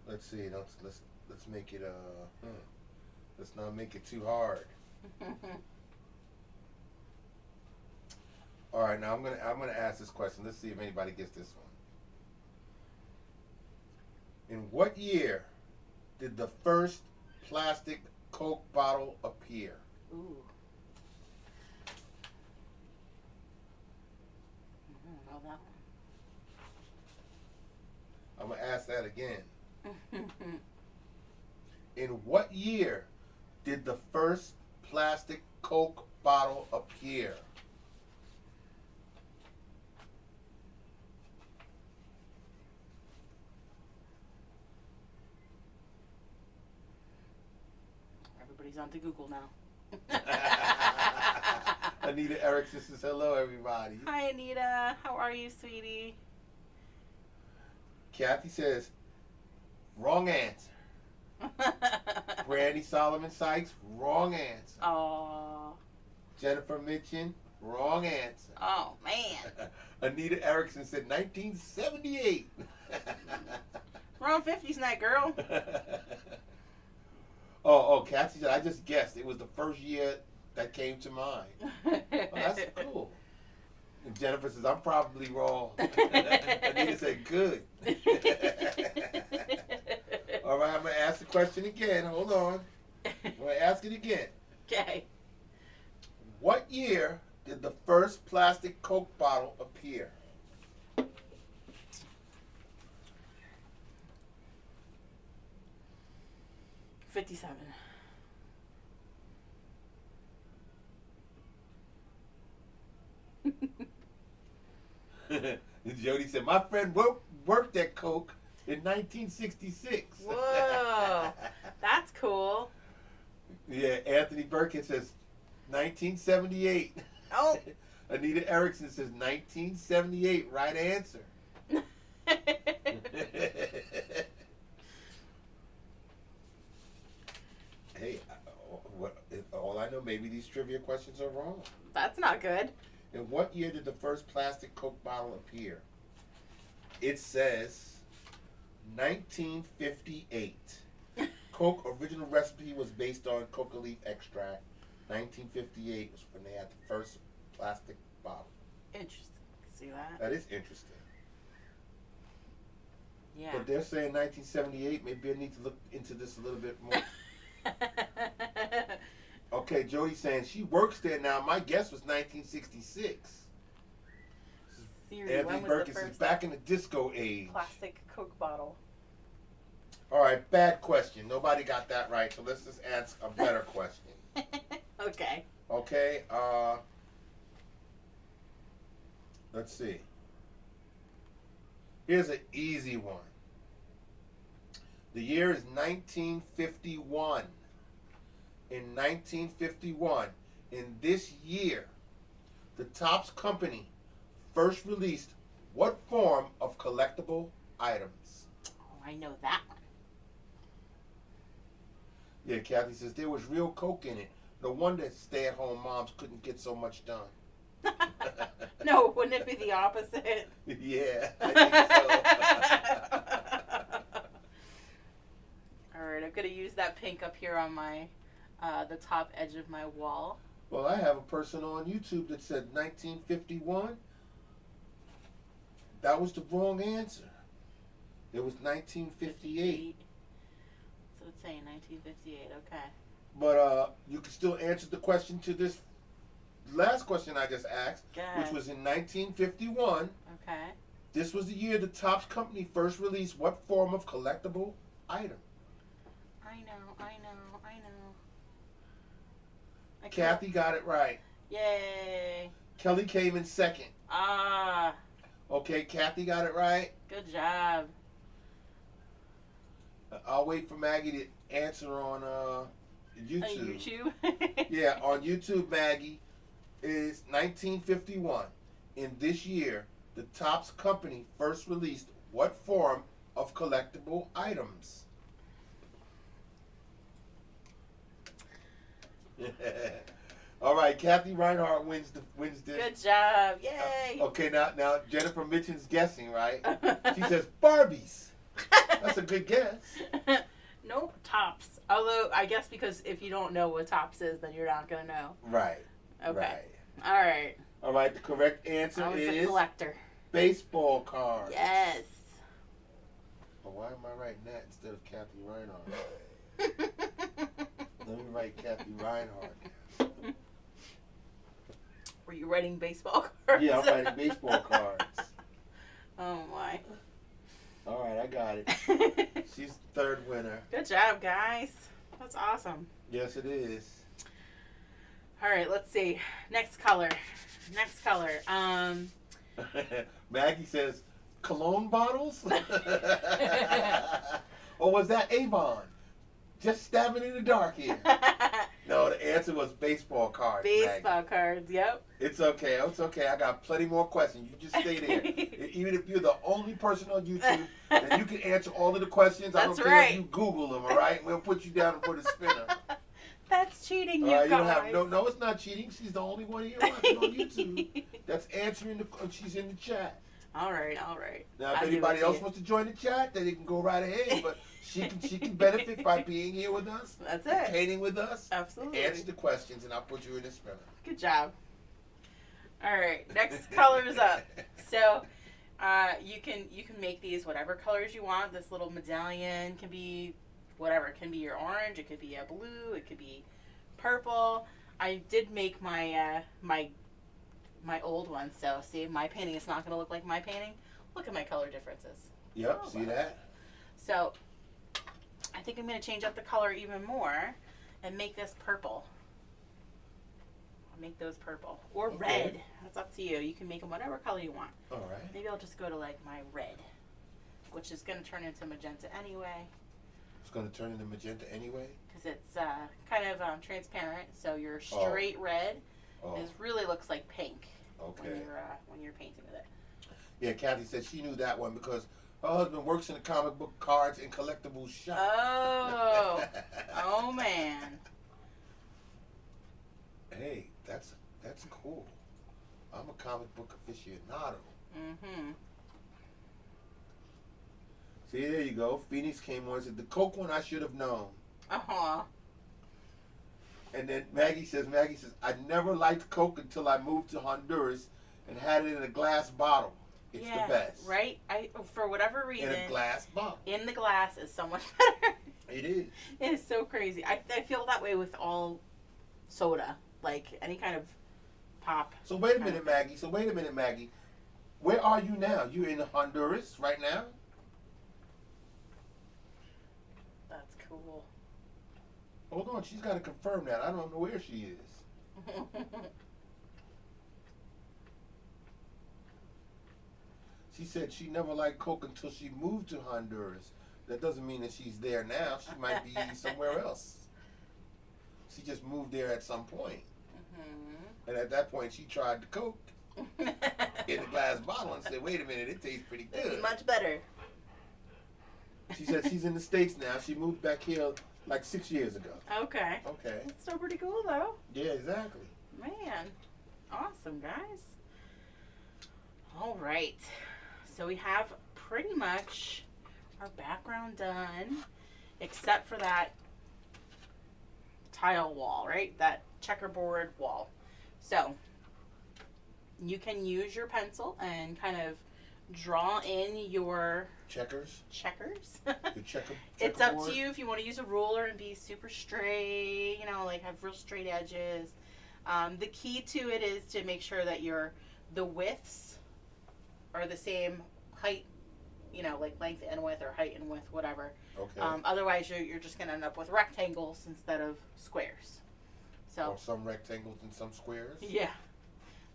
Let's see. Let's make it let's not make it too hard. All right, now I'm gonna ask this question. Let's see if anybody gets this one. In what year did the first plastic Coke bottle appear? Ooh. I don't know that I'm gonna ask that again. In what year did the first plastic Coke bottle appear? Everybody's on to Google now. Anita Erickson says, hello, everybody. Hi, Anita. How are you, sweetie? Kathy says, wrong answer. Brandy Solomon Sykes, wrong answer. Oh. Jennifer Mitchin, wrong answer. Oh, man. Anita Erickson said 1978. We're on 50's night, girl. Oh, Kathy said, I just guessed. It was the first year that came to mind. Oh, that's cool. And Jennifer says, I'm probably wrong. Anita said, good. All right, I'm going to ask the question again. Hold on. I'm going to ask it again. Okay. What year did the first plastic Coke bottle appear? 57. Jody said, my friend worked at Coke in 1966. Whoa, that's cool. Yeah, Anthony Burkett says 1978. Oh. Anita Erickson says 1978. Right answer. Hey, all I know, maybe these trivia questions are wrong. That's not good. In what year did the first plastic Coke bottle appear? It says 1958. Coke original recipe was based on coca leaf extract. 1958 was when they had the first plastic bottle. Interesting. See that? That is interesting. Yeah. But they're saying 1978. Maybe I need to look into this a little bit more. Okay, Jody's saying she works there now. My guess was 1966. Siri, Anthony Burkett says back in the disco age. Plastic Coke bottle. All right, bad question. Nobody got that right, so let's just ask a better question. Okay. Okay, let's see. Here's an easy one. The year is 1951. In 1951, in this year, the Topps Company first released what form of collectible items? Oh, I know that one. Yeah, Kathy says there was real Coke in it. No wonder stay-at-home moms couldn't get so much done. No, wouldn't it be the opposite? Yeah, I think so. All right, I'm gonna use that pink up here on my the top edge of my wall. Well, I have a person on YouTube that said 1951. That was the wrong answer. It was 1958. So it's saying 1958. Okay. But you can still answer the question to this last question I just asked, which was in 1951. Okay. This was the year the Topps Company first released what form of collectible item? I know. Kathy got it right. Yay. Kelly came in second. Ah. Okay, Kathy got it right. Good job. I'll wait for Maggie to answer on YouTube. YouTube? Yeah, on YouTube, Maggie, is 1951. In this year, the Topps Company first released what form of collectible items? All right, Kathy Reinhardt wins this. Good job. Yay. Okay, now Jennifer Mitchen's guessing, right? She says Barbies. That's a good guess. Nope, Topps. Although, I guess because if you don't know what Topps is, then you're not going to know. Right. Okay. Right. All right. All right, the correct answer I was is a collector. Baseball cards. Yes. Well, why am I writing that instead of Kathy Reinhardt? Let me write Kathy Reinhardt. Were you writing baseball cards? Yeah, I'm writing baseball cards. Oh, my. All right, I got it. She's the third winner. Good job, guys. That's awesome. Yes, it is. All right, let's see. Next color. Maggie says, cologne bottles? Or was that Avon? Just stabbing in the dark here. No, the answer was baseball cards. Baseball Maggie. cards, yep. It's okay. I got plenty more questions. You just stay there. Even if you're the only person on YouTube, then you can answer all of the questions. I don't That's care right. if you Google them, all right? We'll put you down for the spinner. That's cheating, You guys. don't have no. It's not cheating. She's the only one here watching on YouTube that's answering she's in the chat. All right. Now, if anybody else wants to join the chat, then they can go right ahead. But she can benefit by being here with us. That's it. Painting with us. Absolutely. Answer the questions, and I'll put you in the spinner. Good job. All right, next color's up. So, you can make these whatever colors you want. This little medallion can be whatever. It can be your orange. It could be a blue. It could be purple. I did make my my old one. So, see, my painting is not going to look like my painting. Look at my color differences. Yep. See that? So, I think I'm going to change up the color even more and make this purple. I'll make those purple. Or red. That's up to you. You can make them whatever color you want. All right. Maybe I'll just go to like my red, which is going to turn into magenta anyway. It's going to turn into magenta anyway? Because it's kind of transparent, so your straight red really looks like pink when you're painting with it. Yeah, Kathy said she knew that one because her husband works in the comic book cards and collectibles shop. Oh, oh man. Hey, that's cool. I'm a comic book aficionado. Mm-hmm. See, there you go. Phoenix came on and said, the Coke one I should have known. Uh-huh. And then Maggie says, I never liked Coke until I moved to Honduras and had it in a glass bottle. It's the best. Right? For whatever reason. In a glass bottle. In the glass is so much better. It is. It is so crazy. I feel that way with all soda. Like any kind of pop. So wait a minute, Maggie. Where are you now? You in Honduras right now? That's cool. Hold on, she's got to confirm that. I don't know where she is. She said she never liked Coke until she moved to Honduras. That doesn't mean that she's there now. She might be somewhere else. She just moved there at some point. Mm-hmm. And at that point, she tried the Coke in a glass bottle and said, wait a minute, it tastes pretty good. It's much better. She said she's in the States now. She moved back here like 6 years ago. Okay. Okay. It's still pretty cool, though. Yeah, exactly. Man. Awesome, guys. All right. So we have pretty much our background done, except for that tile wall, right? That checkerboard wall. So you can use your pencil and kind of draw in your checkers. The it's up to you if you want to use a ruler and be super straight, like have real straight edges. The key to it is to make sure that the widths are the same height, like length and width or height and width, whatever. Okay. Otherwise, you're just going to end up with rectangles instead of squares. So. Or some rectangles and some squares. Yeah.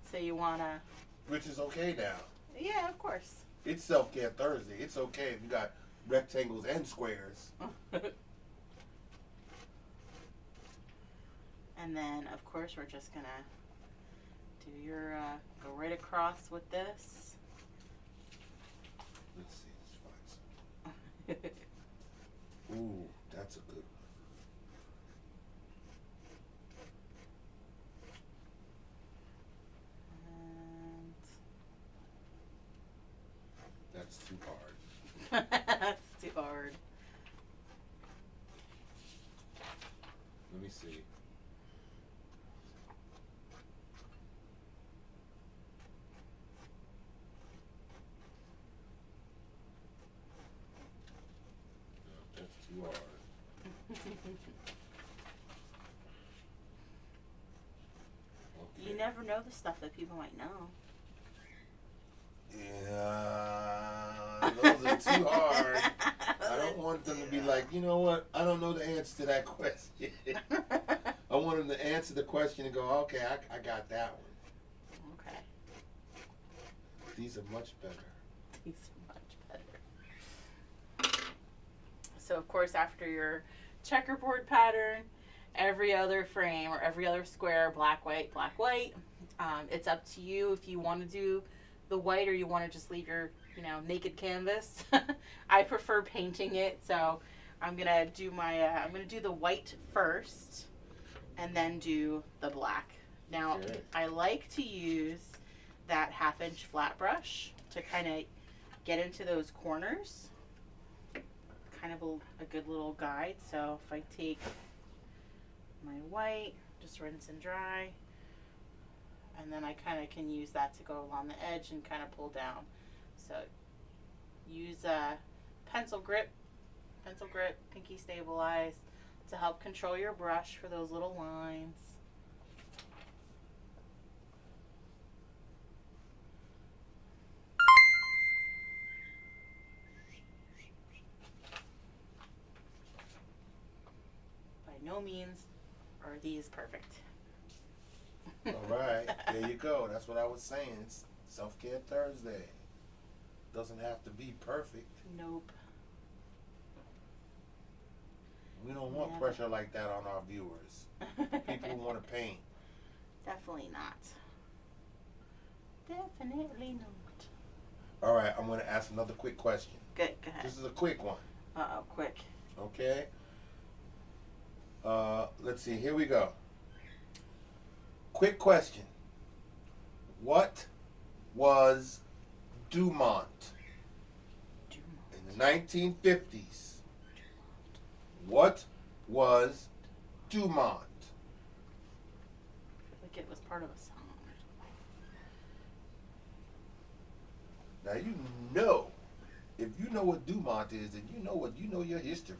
So you want to. Which is okay now. Yeah, of course. It's Self-Care Thursday. It's okay if you got rectangles and squares. And then, of course, we're just going to do your, go right across with this. Let's see, let's find some. Ooh, that's a good one. That's too hard. That's too hard. Let me see. No, that's too hard. Okay. You never know the stuff that people might know. Yeah, those are too hard. I don't want them to be like, you know what? I don't know the answer to that question. I want them to answer the question and go, okay, I got that one. Okay. These are much better. These are much better. So, of course, after your checkerboard pattern, every other frame or every other square, black, white, black, white. It's up to you if you want to do the white or you want to just leave your, naked canvas. I prefer painting it, so I'm gonna do I'm gonna do the white first, and then do the black. Now, Okay. I like to use that 1/2-inch flat brush to kind of get into those corners. Kind of a good little guide. So if I take my white, just rinse and dry. And then I kind of can use that to go along the edge and kind of pull down. So use a pencil grip, pinky stabilize to help control your brush for those little lines. no means are these perfect. All right, there you go. That's what I was saying. It's Self-Care Thursday. Doesn't have to be perfect. Nope. We don't want pressure like that on our viewers. People who want to paint. Definitely not. Definitely not. All right, I'm going to ask another quick question. Good, go ahead. This is a quick one. Uh-oh, quick. Okay. Let's see. Here we go. Quick question. What was Dumont in the 1950s? What was Dumont? I feel like it was part of a song or something. Now you know, if you know what Dumont is, then you know your history.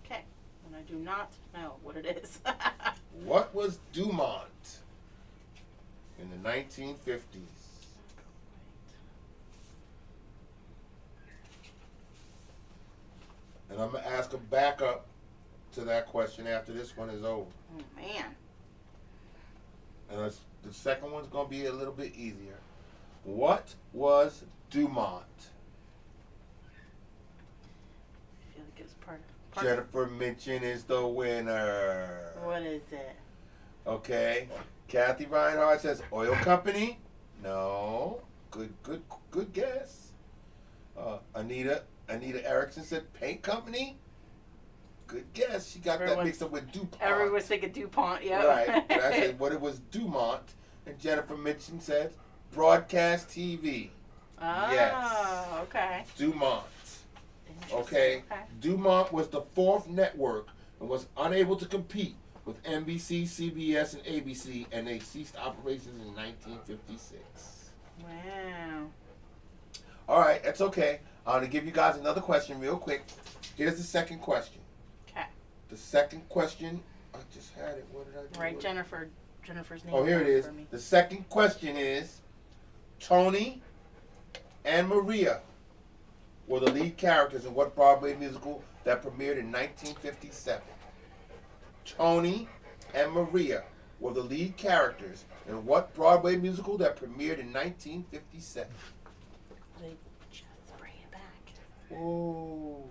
Okay, and I do not know what it is. What was Dumont in the 1950s? And I'm going to ask a backup to that question after this one is over. Oh, man. And the second one's going to be a little bit easier. What was Dumont? I feel like it was part Jennifer Minchin is the winner. What is it? Okay. Kathy Reinhardt says oil company. No. Good guess. Anita Erickson said paint company. Good guess. She got that mixed up with DuPont. Everyone was thinking DuPont, yeah. Right. But I said what it was Dumont. And Jennifer Minchin said broadcast TV. Oh, yes. Okay. Dumont. Okay. Dumont was the fourth network and was unable to compete with NBC, CBS, and ABC, and they ceased operations in 1956. Wow. All right, that's okay. I'm going to give you guys another question real quick. Here's the second question. Okay. The second question, I just had it. What did I do? Write Jennifer's name. Oh, here it is. For me. The second question is, Tony and Maria were the lead characters in what Broadway musical that premiered in 1957? Tony and Maria were the lead characters in what Broadway musical that premiered in 1957? They just bring it back. Whoa.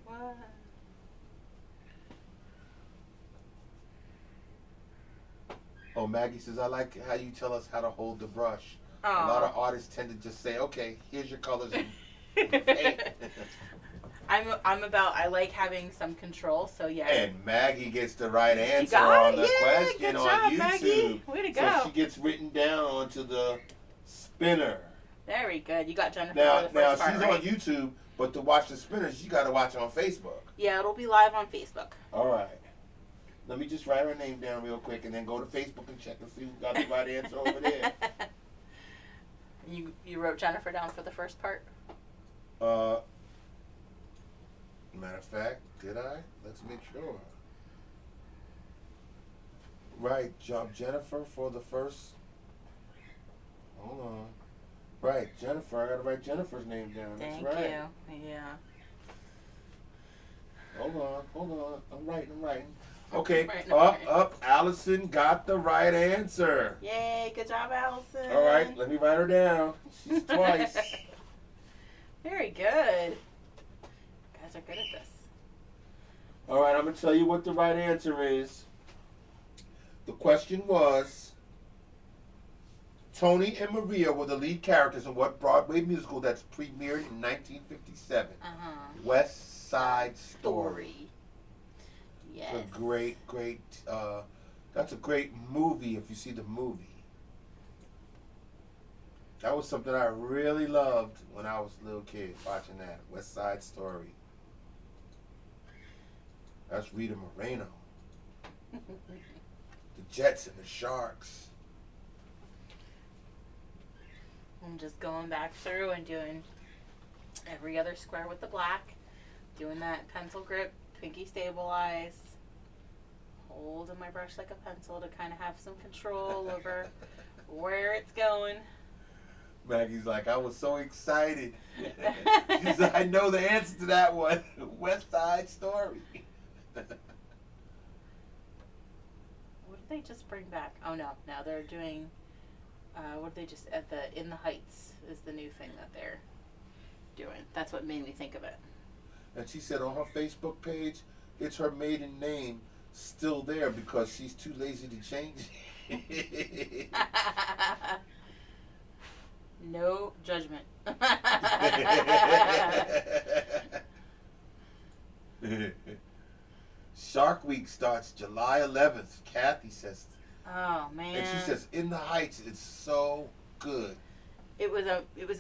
What? Oh, Maggie says, I like how you tell us how to hold the brush. Aww. A lot of artists tend to just say, okay, here's your colors and paint. I like having some control, so yeah. And Maggie gets the right answer on the question good on job, YouTube. Maggie. Way to go. So she gets written down onto the spinner. Very good. You got Jennifer Now, for the first part, she's right? on YouTube, but to watch the spinners, you got to watch it on Facebook. Yeah, it'll be live on Facebook. All right. Let me just write her name down real quick and then go to Facebook and check and see who got the right answer over there. You wrote Jennifer down for the first part? Matter of fact, did I? Let's make sure. Right, Jennifer for the first. Hold on. Right, Jennifer. I gotta write Jennifer's name down. Thank That's right. you. Yeah. Hold on. I'm writing. Okay, Right, up. Allison got the right answer. Yay, good job, Allison. All right, let me write her down. She's twice. Very good. You guys are good at this. All right, I'm going to tell you what the right answer is. The question was, Tony and Maria were the lead characters in what Broadway musical that's premiered in 1957? West Side Story. Yes. It's a great, that's a great movie if you see the movie. That was something I really loved when I was a little kid, watching that. West Side Story. That's Rita Moreno. The Jets and the Sharks. I'm just going back through and doing every other square with the black. Doing that pencil grip, pinky stabilize. Holding my brush like a pencil to kind of have some control over where it's going. Maggie's like, I was so excited. She's like, I know the answer to that one. West Side Story. they just bring back? Oh no, they're doing. What did they just at the In the Heights is the new thing that they're doing. That's what made me think of it. And she said on her Facebook page, it's her maiden name still there because she's too lazy to change it. No judgment. Shark Week starts July 11th. Kathy says. Oh man. And she says In the Heights, it's so good. It was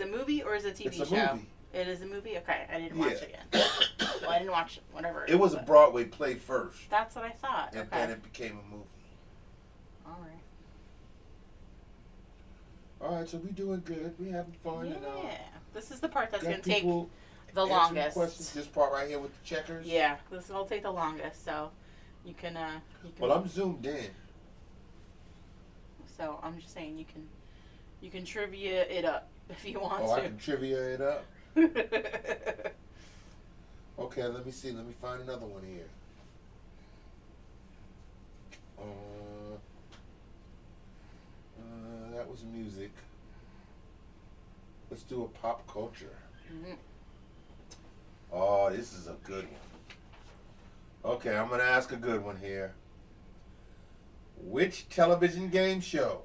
a movie or is it a TV it's a show? Movie. It is a movie? Okay, I didn't watch it yet. Well, I didn't watch it, whatever. It was a Broadway play first. That's what I thought. And then it became a movie. All right, so we doing good. We having fun. Yeah. And, this is the part that's going to take the longest. Questions. This part right here with the checkers? Yeah, this will take the longest, so you can... Well, I'm zoomed in. So I'm just saying you can trivia it up if you want to. Oh, I can trivia it up. Okay, let me see. Let me find another one here. That was music. Let's do a pop culture. Mm-hmm. Oh, this is a good one. Okay, I'm going to ask a good one here. Which television game show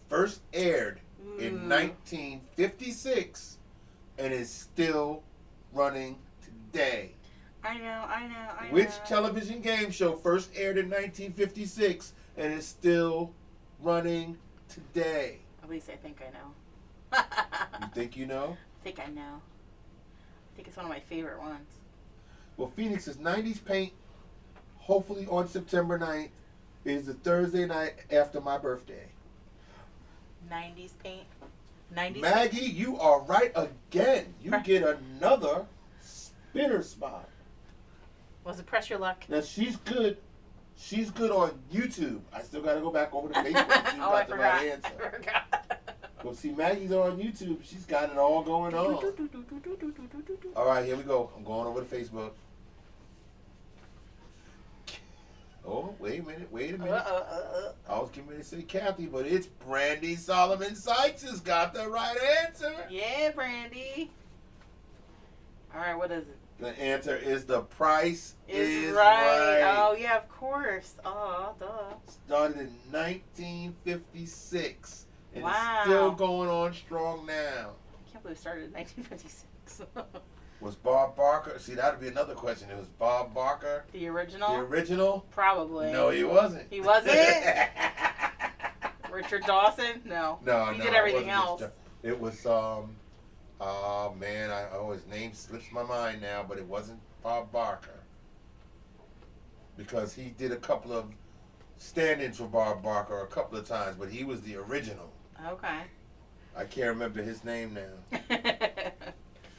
first aired in 1956 and is still running today? I know. Which television game show first aired in 1956 and is still running today? At least I think I know. You think you know? I think I know. I think it's one of my favorite ones. Well, Phoenix's 90s Paint, hopefully on September 9th, is the Thursday night after my birthday. 90s Paint? 90s Maggie, paint? you are right again. You get another spinner spot. Was it Press Your Luck? Now, she's good. She's good on YouTube. I still got to go back over to Facebook. I forgot. Right answer. I forgot. Well, see, Maggie's on YouTube. She's got it all going on. All right, here we go. I'm going over to Facebook. Oh, wait a minute. I was getting ready to say Kathy, but it's Brandy Solomon Sykes has got the right answer. Yeah, Brandy. All right, what is it? The answer is The Price is Right. Right. Oh, yeah, of course. Oh, duh. Started in 1956. And Wow. it's still going on strong now. I can't believe it started in 1956. Was Bob Barker? See, that'd be another question. It was Bob Barker. The original? The original? Probably. No, he wasn't. He wasn't? Richard Dawson? No. No, He no. did everything it else. It was, oh man, his name slips my mind now, but it wasn't Bob Barker. Because he did a couple of stand-ins for Bob Barker a couple of times, but he was the original. Okay. I can't remember his name now.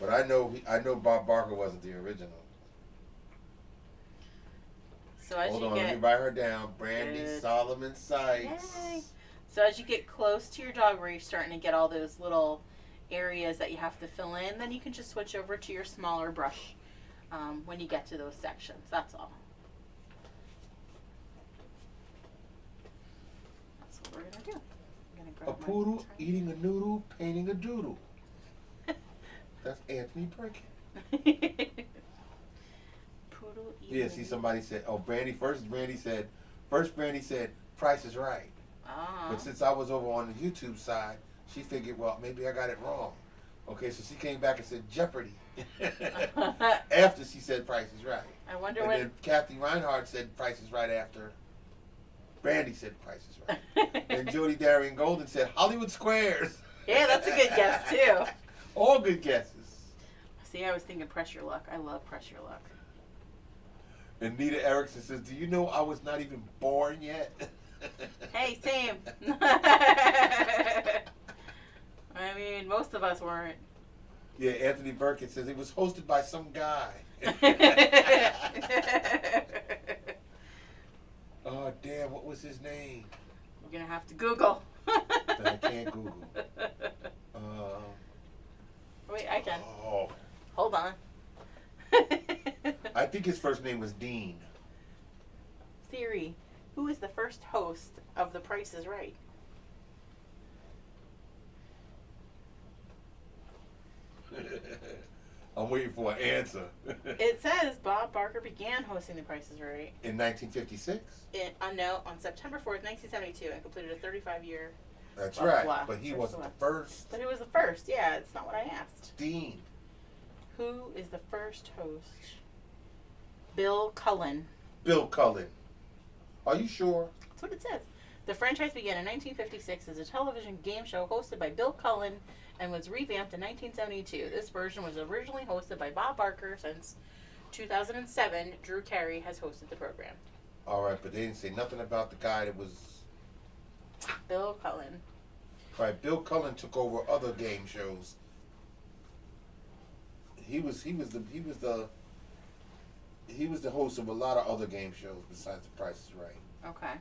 But I know Bob Barker wasn't the original. So as Hold you on, get, let me write her down. Brandy Good. Solomon Sykes. Yay. So as you get close to your dog where you're starting to get all those little areas that you have to fill in, then you can just switch over to your smaller brush when you get to those sections. That's all. That's what we're going to do. I'm gonna A grab my poodle tray. eating a noodle, painting a doodle. That's Anthony Perkins. Poodle eating. Yeah, see, somebody said, oh, Brandy said, Price is Right. Ah. But since I was over on the YouTube side, she figured, well, maybe I got it wrong. Okay, so she came back and said Jeopardy. After she said Price is Right. I wonder And what. then Kathy Reinhardt said Price is Right after Brandy said Price is Right. And Jody Darian Golden said Hollywood Squares. Yeah, that's a good guess too. All good guesses. See, I was thinking Press Your Luck. I love Press Your Luck. And Nita Erickson says, do you know I was not even born yet? Hey, same. I mean, most of us weren't. Yeah, Anthony Burkett says it was hosted by some guy. Oh, damn, what was his name? You're going to have to Google. That I can't Google. Wait, I can. Oh, Hold on. I think his first name was Dean. Siri, Who is the first host of The Price is Right? I'm waiting for an answer. It says Bob Barker began hosting The Price is Right In 1956? On September 4th, 1972, and completed a 35-year. That's Blah, right. blah. But he First wasn't one. the first. But it was the first. Yeah, it's not what I asked. Dean. Who is the first host? Bill Cullen. Bill Cullen. Are you sure? That's what it says. The franchise began in 1956 as a television game show hosted by Bill Cullen and was revamped in 1972. This version was originally hosted by Bob Barker. Since 2007, Drew Carey has hosted the program. All right, but they didn't say nothing about the guy that was. Bill Cullen. Right, Bill Cullen took over other game shows. He was the host of a lot of other game shows besides The Price is Right. Okay.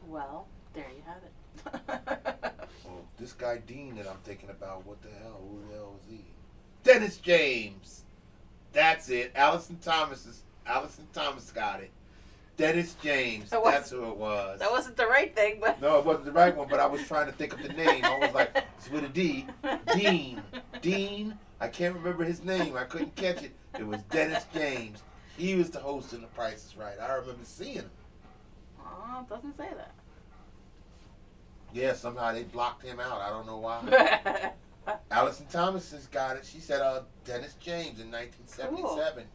Well, there you have it. Oh, this guy Dean that I'm thinking about, what the hell? Who the hell is he? Dennis James. That's it. Allison Thomas got it. Dennis James. That's who it was. That wasn't the right thing, but No, it wasn't the right one, but I was trying to think of the name. I was like, it's with a D. Dean. I can't remember his name. I couldn't catch it. It was Dennis James. He was the host of The Price is Right. I remember seeing him. oh, it doesn't say that. Yeah, somehow they blocked him out. I don't know why. Allison Thomas has got it. She said Dennis James in 1977. Cool.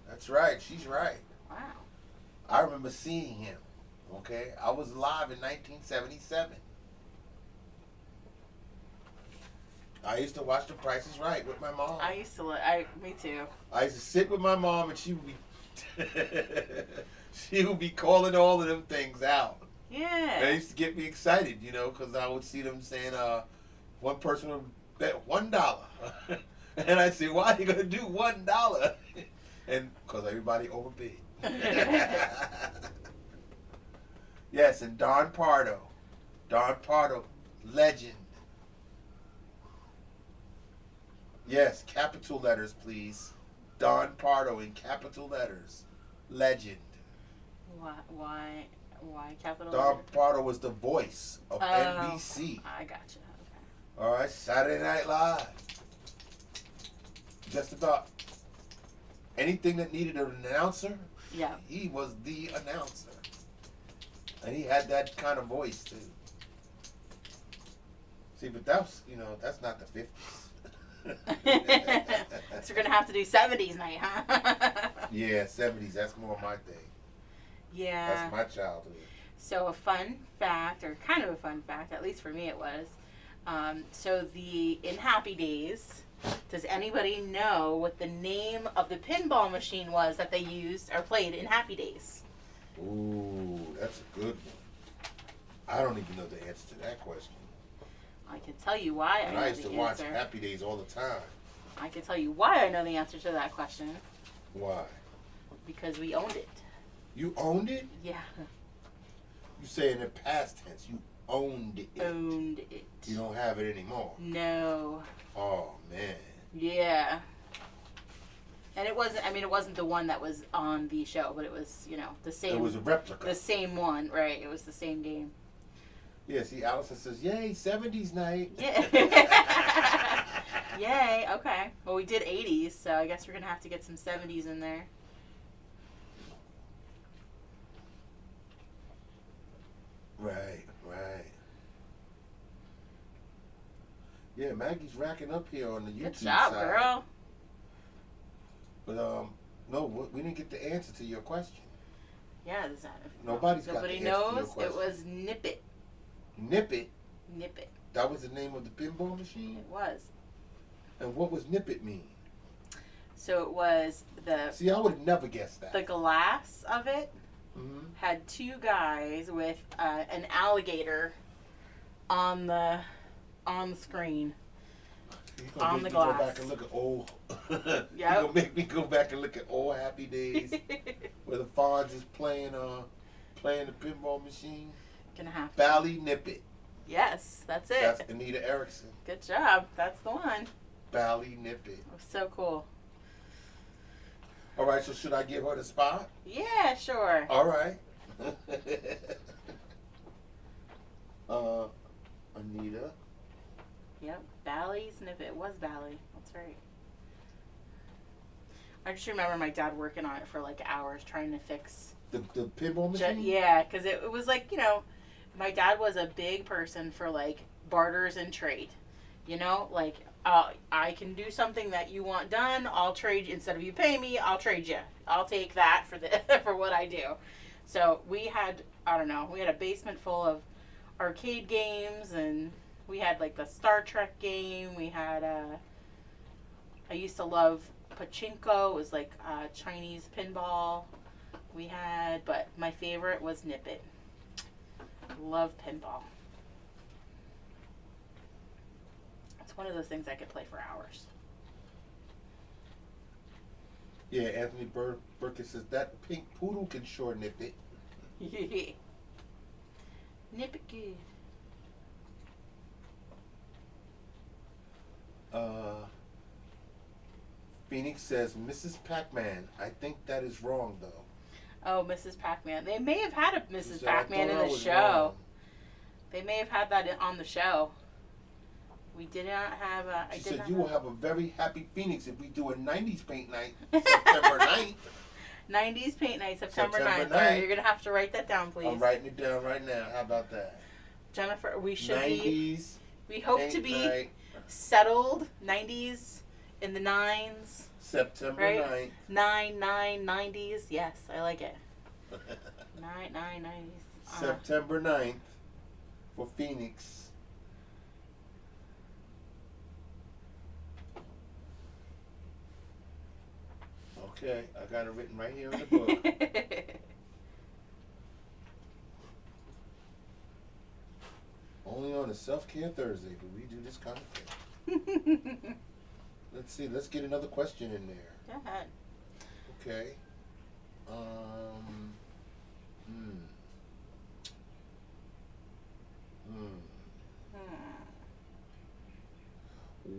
That's right. She's right. Wow. I remember seeing him. Okay? I was alive in 1977. I used to watch The Price is Right with my mom. Me too. I used to sit with my mom and she would be she would be calling all of them things out. Yeah. That used to get me excited, because I would see them saying, one person would bet $1. And I'd say, why are you going to do $1? And because everybody overbid. Yes, and Don Pardo. Don Pardo, legend. Yes, capital letters, please. Don Pardo in capital letters. Legend. Why capital? Don Pardo was the voice of NBC. I gotcha. Okay. All right, Saturday Night Live. Just about anything that needed an announcer, Yeah. he was the announcer. And he had that kind of voice, too. See, but that's not the 50s. So we're going to have to do 70s night, huh? Yeah, 70s, that's more my thing. Yeah. That's my childhood. So a fun fact, or kind of a fun fact, at least for me it was, in Happy Days, does anybody know what the name of the pinball machine was that they used or played in Happy Days? Ooh, that's a good one. I don't even know the answer to that question. I can tell you why I know I used the to watch answer. Happy Days all the time. I can tell you why I know the answer to that question. Why? Because we owned it. You owned it? Yeah. You say in the past tense, you owned it. Owned it. You don't have it anymore. No. Oh, man. Yeah. And it wasn't the one that was on the show, but it was, the same. It was a replica. The same one, right. It was the same game. Yeah, see, Allison says, yay, 70s night. Yeah. Yay, okay. Well, we did 80s, so I guess we're going to have to get some 70s in there. Right. Yeah, Maggie's racking up here on the YouTube Good job, side. girl. But, no, we didn't get the answer to your question. Yeah, Nobody knows. To your question. It was Nip It. Nip It? Nip It. That was the name of the pinball machine? It was. And what was Nip It mean? So it was See, I would have never guessed that. the glass of it Mm-hmm. had two guys with an alligator on the screen. On the glass. Go back and look at old. Yep. You're gonna make me go back and look at old Happy Days where the Fonz is playing the pinball machine. Gonna have to. Bally Nip It. Yes, that's it. That's Anita Erickson. Good job. That's the one. Bally Nip It. It was so cool. All right, so should I give her the spot? Yeah, sure. All right. Anita. Yep, Bally snippet. It was Bally. That's right. I just remember my dad working on it for like hours trying to fix the pinball machine? Yeah, because it was like, you know, my dad was a big person for like barters and trade. You know, like I can do something that you want done. I'll trade you, instead of you pay me, I'll trade you. I'll take that for for what I do. So we had, I don't know, we had a basement full of arcade games, and we had like the Star Trek game. We had I used to love pachinko. It was like Chinese pinball. We had, but my favorite was Nip It. Love pinball. It's one of those things I could play for hours. Yeah, Anthony Burkett says that pink poodle can sure nip it. Nip it good. Phoenix says, Mrs. Pac-Man. I think that is wrong, though. Oh, Mrs. Pac-Man. They may have had a Mrs. Said, Pac-Man in the show. Wrong. They may have had that on the show. We did not have a... She said, you will have a very happy Phoenix if we do a 90s paint night September 9th. 90s paint night, September 9th. 9th. All right, you're going to have to write that down, please. I'm writing it down right now. How about that? Jennifer, we should 90s we hope to be night. Settled 90s in the 9s. September right? 9th. 90s. Yes, I like it. 90s. September 9th for Phoenix. Okay, I got it written right here in the book. Only on a Self-Care Thursday do we do this kind of thing. Let's see. Let's get another question in there. Go ahead. Okay.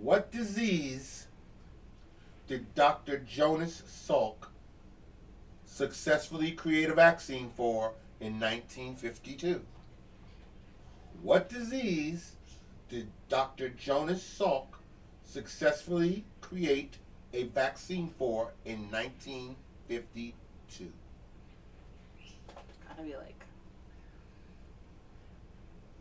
What disease did Dr. Jonas Salk successfully create a vaccine for in 1952? What disease did Dr. Jonas Salk successfully create a vaccine for in 1952? Gotta be like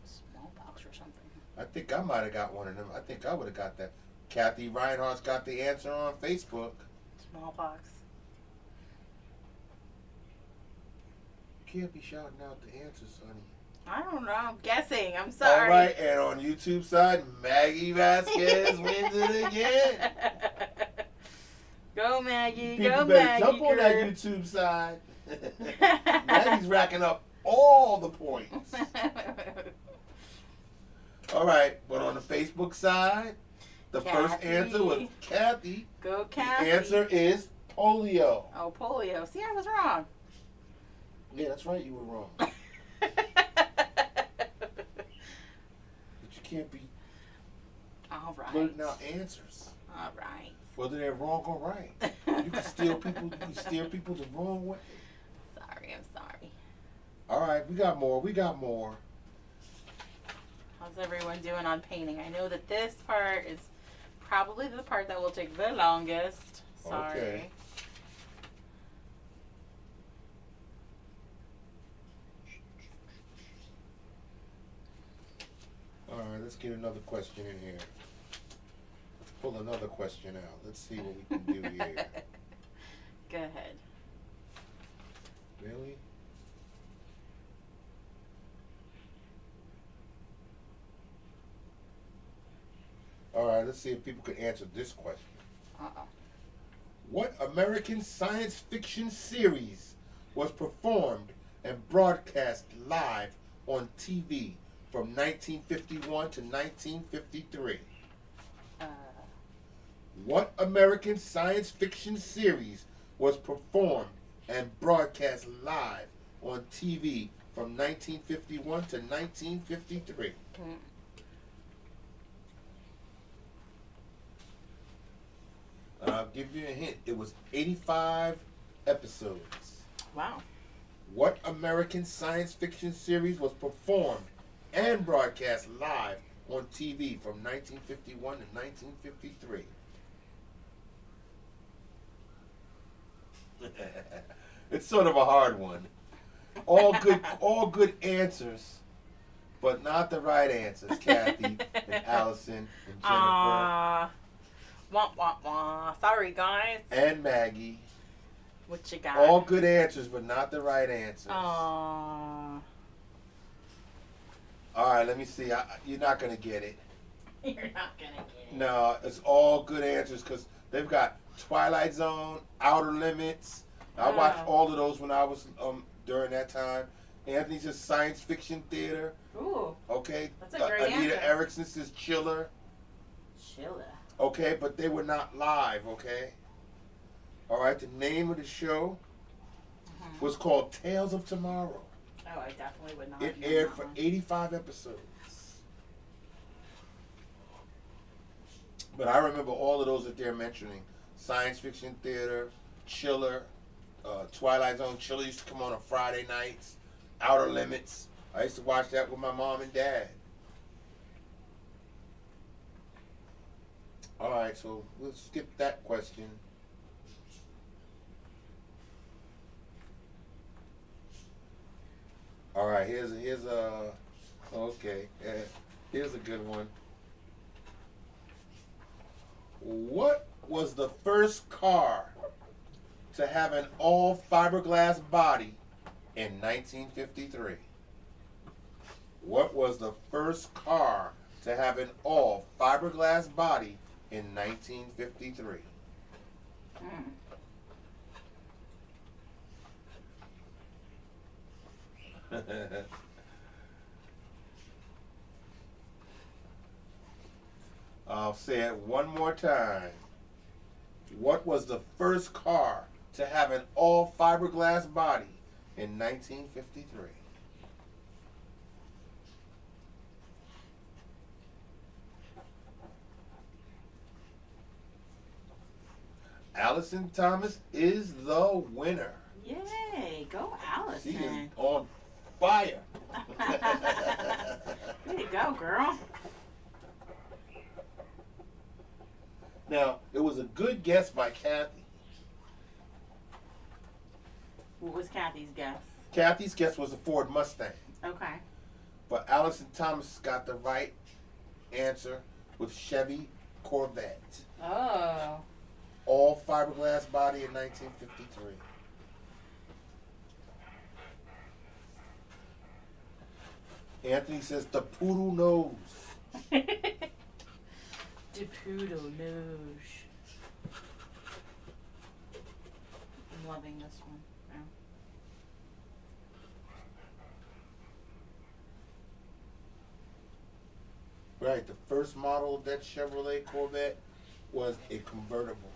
smallpox or something. I think I might have got one of them. I think I would have got that. Kathy Reinhardt's got the answer on Facebook. Smallpox. Can't be shouting out the answers, honey. I don't know. I'm guessing. I'm sorry. All right, and on YouTube side, Maggie Vasquez wins it again. Go Maggie. People Go better Maggie. jump on that YouTube side. Maggie's racking up all the points. All right, but on the Facebook side, the first answer was Kathy. Go Kathy. The answer is polio. Oh, polio. See, I was wrong. Yeah, that's right. You were wrong. But you can't be All right. blurting out answers, All right. whether they're wrong or right. You can steer people. You can steer people the wrong way. Sorry, I'm sorry. All right, we got more. We got more. How's everyone doing on painting? I know that this part is probably the part that will take the longest. Sorry. Okay. All right, let's get another question in here. Let's pull another question out. Let's see what we can do here. Go ahead. Really? All right, let's see if people can answer this question. Uh-oh. What American science fiction series was performed and broadcast live on TV from 1951 to 1953? What American science fiction series was performed and broadcast live on TV from 1951 to 1953? I'll give you a hint. It was 85 episodes. Wow. What American science fiction series was performed and broadcast live on TV from 1951 to 1953? It's sort of a hard one. All good answers, but not the right answers. Kathy and Allison and Jennifer. Wah, wah, wah. Sorry, guys. And Maggie. What you got? All good answers, but not the right answers. Aww. All right, let me see. You're not going to get it. You're not going to get it. No, it's all good answers because they've got Twilight Zone, Outer Limits. I watched all of those when I was during that time. Anthony says science fiction theater. Ooh. Okay. That's a great Anita answer. Erickson says Chiller. Chiller. Okay, but they were not live, okay? All right, the name of the show was called Tales of Tomorrow. Oh, I definitely would not. It aired for 85 episodes. But I remember all of those that they're mentioning. Science fiction theater, Chiller, Twilight Zone. Chiller used to come on Friday nights. Outer Limits. I used to watch that with my mom and dad. All right, so we'll skip that question. All right, here's a good one. What was the first car to have an all fiberglass body in 1953? What was the first car to have an all fiberglass body in 1953? I'll say it one more time. What was the first car to have an all fiberglass body in 1953? Allison Thomas is the winner. Yay, go Allison. She is on fire. Way to go, girl. Now, it was a good guess by Kathy. What was Kathy's guess? Kathy's guess was a Ford Mustang. Okay. But Allison Thomas got the right answer with Chevy Corvette. Oh. All fiberglass body in 1953. Anthony says the poodle nose. The poodle nose. I'm loving this one. Yeah. Right, the first model of that Chevrolet Corvette was a convertible.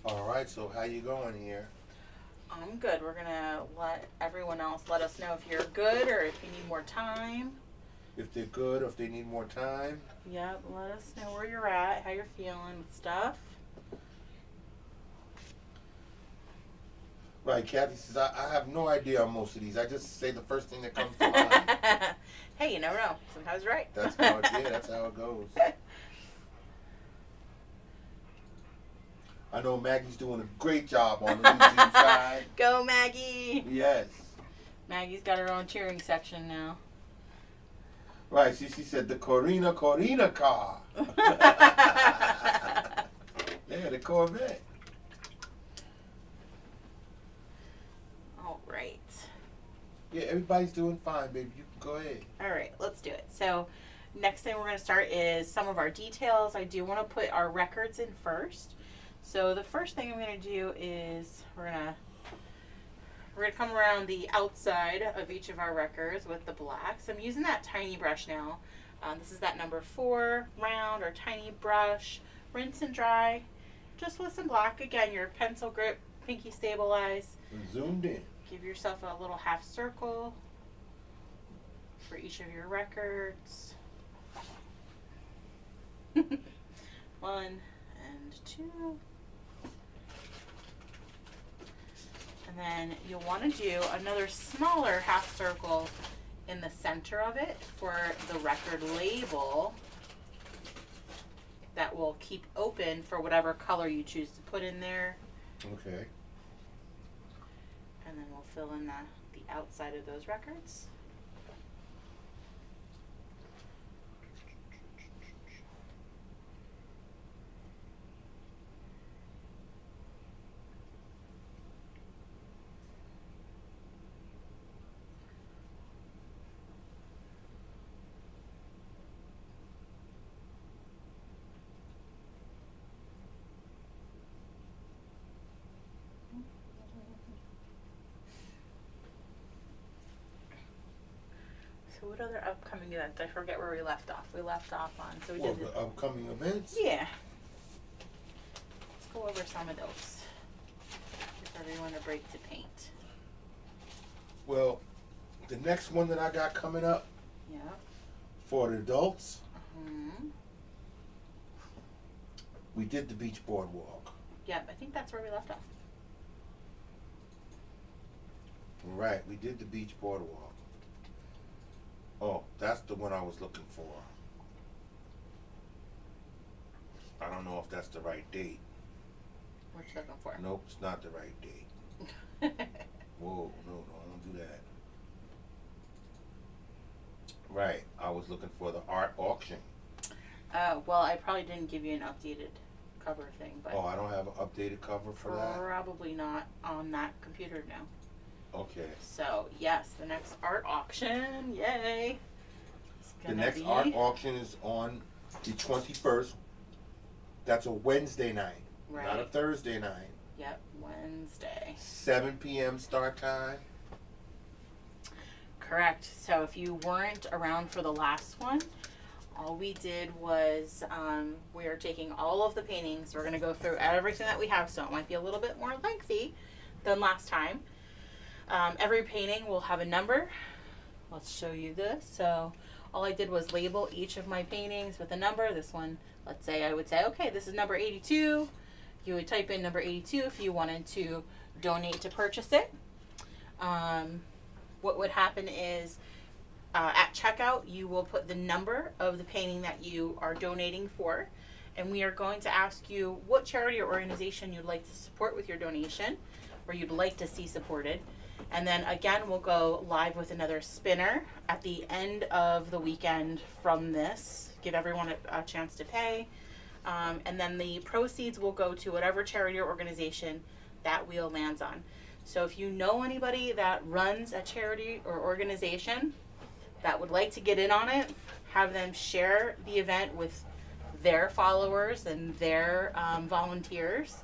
All right, so how you going here? I'm good. We're gonna let everyone else let us know if you're good or if you need more time. If they're good or if they need more time. Yep, let us know where you're at, how you're feeling with stuff. Right, Kathy says, I have no idea on most of these. I just say the first thing that comes to mind. Hey, you never know. Sometimes you're right. That's how it goes. I know Maggie's doing a great job on the YouTube side. Go, Maggie! Yes. Maggie's got her own cheering section now. Right, she said the Corina car. Yeah, the Corvette. All right. Yeah, everybody's doing fine, baby. You can go ahead. All right, let's do it. So, next thing we're going to start is some of our details. I do want to put our records in first. So the first thing I'm going to do is we're gonna come around the outside of each of our records with the black. So I'm using that tiny brush now. This is that number 4 round or tiny brush. Rinse and dry, just with some black. Again, your pencil grip, pinky stabilize. We're zoomed in. give yourself a little half circle for each of your records. 1 and 2. And then you'll want to do another smaller half circle in the center of it for the record label that will keep open for whatever color you choose to put in there. Okay. And then we'll fill in the outside of those records. So what other upcoming events? I forget where we left off. We left off on, so we did the upcoming events? Yeah. Let's go over some of those. Give everyone a break to paint. Well, the next one that I got coming up Yeah. for the adults, Mm-hmm. we did the beach boardwalk. Yep, I think that's where we left off. Right, we did the beach boardwalk. Oh, that's the one I was looking for. I don't know if that's the right date. What you looking for? Nope, it's not the right date. Whoa, no, don't do that. Right, I was looking for the art auction. Oh, well, I probably didn't give you an updated cover thing, but Oh, I don't have an updated cover for that? probably not on that computer now. Okay. So, yes, the next art auction, yay. It's The gonna next be, art auction is on the 21st. That's a Wednesday night, not a Right. Thursday night. Yep, Wednesday. 7 p.m. start time. Correct. So if you weren't around for the last one, all we did was we are taking all of the paintings. We're going to go through everything that we have, so it might be a little bit more lengthy than last time. Every painting will have a number. Let's show you this. So all I did was label each of my paintings with a number. This one, let's say I would say, okay, this is number 82. You would type in number 82 if you wanted to donate to purchase it. What would happen is at checkout, you will put the number of the painting that you are donating for, and we are going to ask you what charity or organization you'd like to support with your donation, or you'd like to see supported. And then again, we'll go live with another spinner at the end of the weekend from this, give everyone a chance to pay. And then the proceeds will go to whatever charity or organization that wheel lands on. So if you know anybody that runs a charity or organization that would like to get in on it, have them share the event with their followers and their volunteers,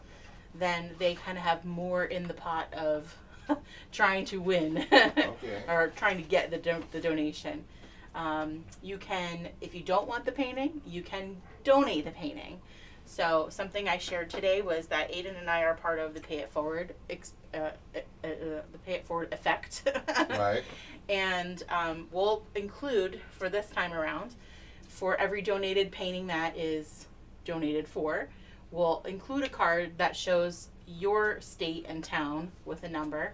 then they kind of have more in the pot of trying to win or trying to get the donation. You can, if you don't want the painting, you can donate the painting. So something I shared today was that Aiden and I are part of the Pay It Forward, the Pay It Forward effect. Right. And we'll include for this time around, for every donated painting that is donated for, we'll include a card that shows your state and town with a number.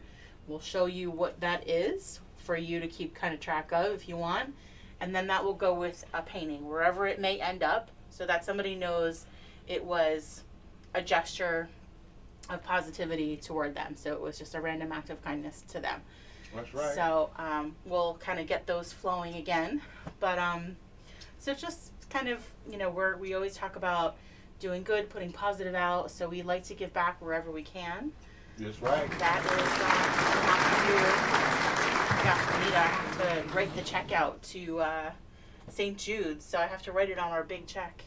We'll show you what that is for you to keep kind of track of if you want. And then that will go with a painting wherever it may end up, so that somebody knows it was a gesture of positivity toward them. So it was just a random act of kindness to them. That's right. So we'll kind of get those flowing again. But so just kind of, you know, we always talk about doing good, putting positive out. So we like to give back wherever we can. That's right. That is, I have to write the check out to St. Jude's. So I have to write it on our big check.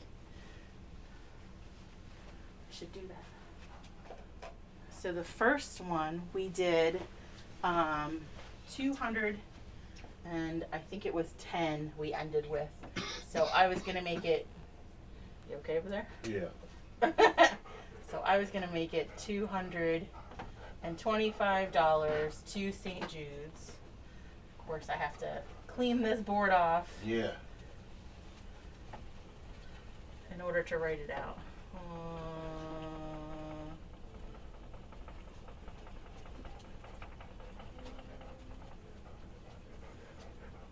I should do that. So the first one we did 200, and I think it was 10 we ended with. So I was going to make it, you okay over there? Yeah. So I was going to make it 210. and $25 to St. Jude's. Of course, I have to clean this board off. Yeah. In order to write it out.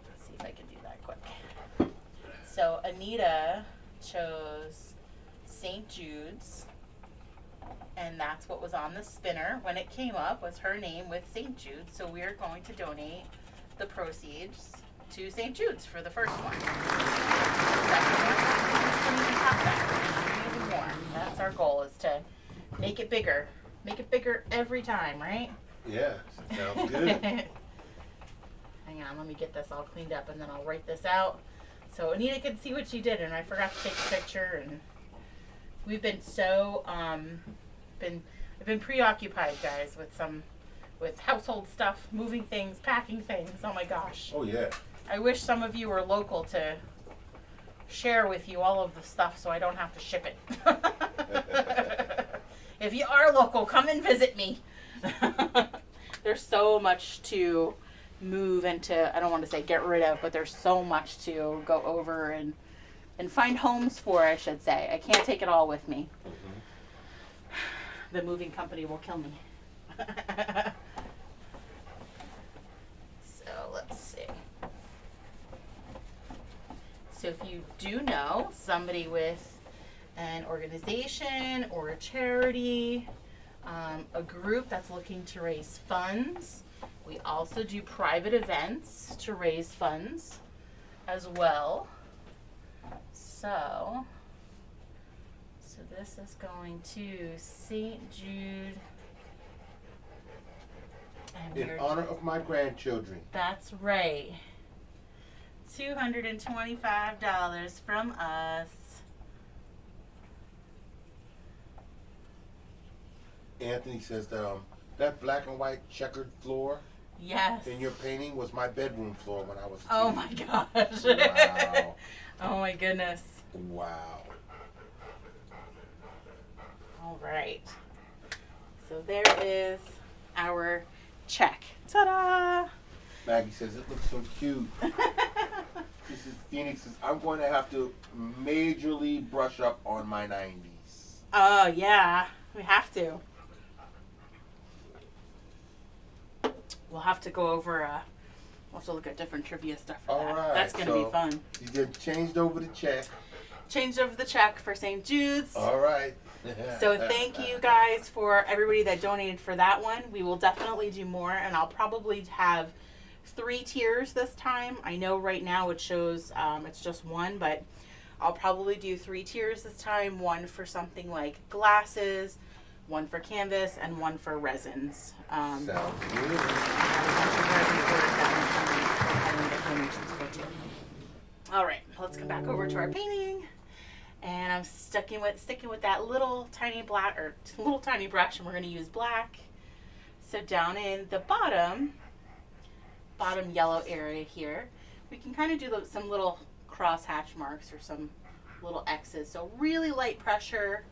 Let's see if I can do that quick. So Anita chose St. Jude's, and that's what was on the spinner when it came up, was her name with St. Jude's. So we are going to donate the proceeds to St. Jude's for the first one. Second one, we can top that. Even more. That's our goal, is to make it bigger. Make it bigger every time, right? Yeah, sounds good. Hang on, let me get this all cleaned up and then I'll write this out so Anita can see what she did. And I forgot to take a picture, and we've been so I've been preoccupied, guys, with household stuff, moving things, packing things. Oh my gosh. Oh yeah. I wish some of you were local to share with you all of the stuff so I don't have to ship it. If you are local, come and visit me. There's so much to move and to, I don't want to say get rid of, but there's so much to go over and find homes for, I should say. I can't take it all with me. The moving company will kill me. So let's see. So if you do know somebody with an organization or a charity, a group that's looking to raise funds, we also do private events to raise funds as well. So this is going to St. Jude. And In honor of my grandchildren. That's right. $225 from us. Anthony says that that black and white checkered floor Yes. in your painting was my bedroom floor when I was a Oh kid. my gosh. Wow. Oh my goodness. Wow. All right. So there is our check. Ta-da! Maggie says it looks so cute. This is Phoenix says I'm going to have to majorly brush up on my 90s. Oh yeah, we have to. We'll have to go over. We'll have to look at different trivia stuff for All that. right, That's gonna so be fun. You just changed over the check. Changed over the check for St. Jude's. All right. So thank you guys for everybody that donated for that one. We will definitely do more, and I'll probably have 3 tiers this time. I know right now it shows it's just one, but I'll probably do 3 tiers this time. One for something like glasses, one for canvas, and one for resins. Sounds good. All right, let's come back over to our painting. And I'm sticking with that little tiny brush, and we're going to use black. So down in the bottom yellow area here, we can kind of do some little cross hatch marks or some little X's. So really light pressure,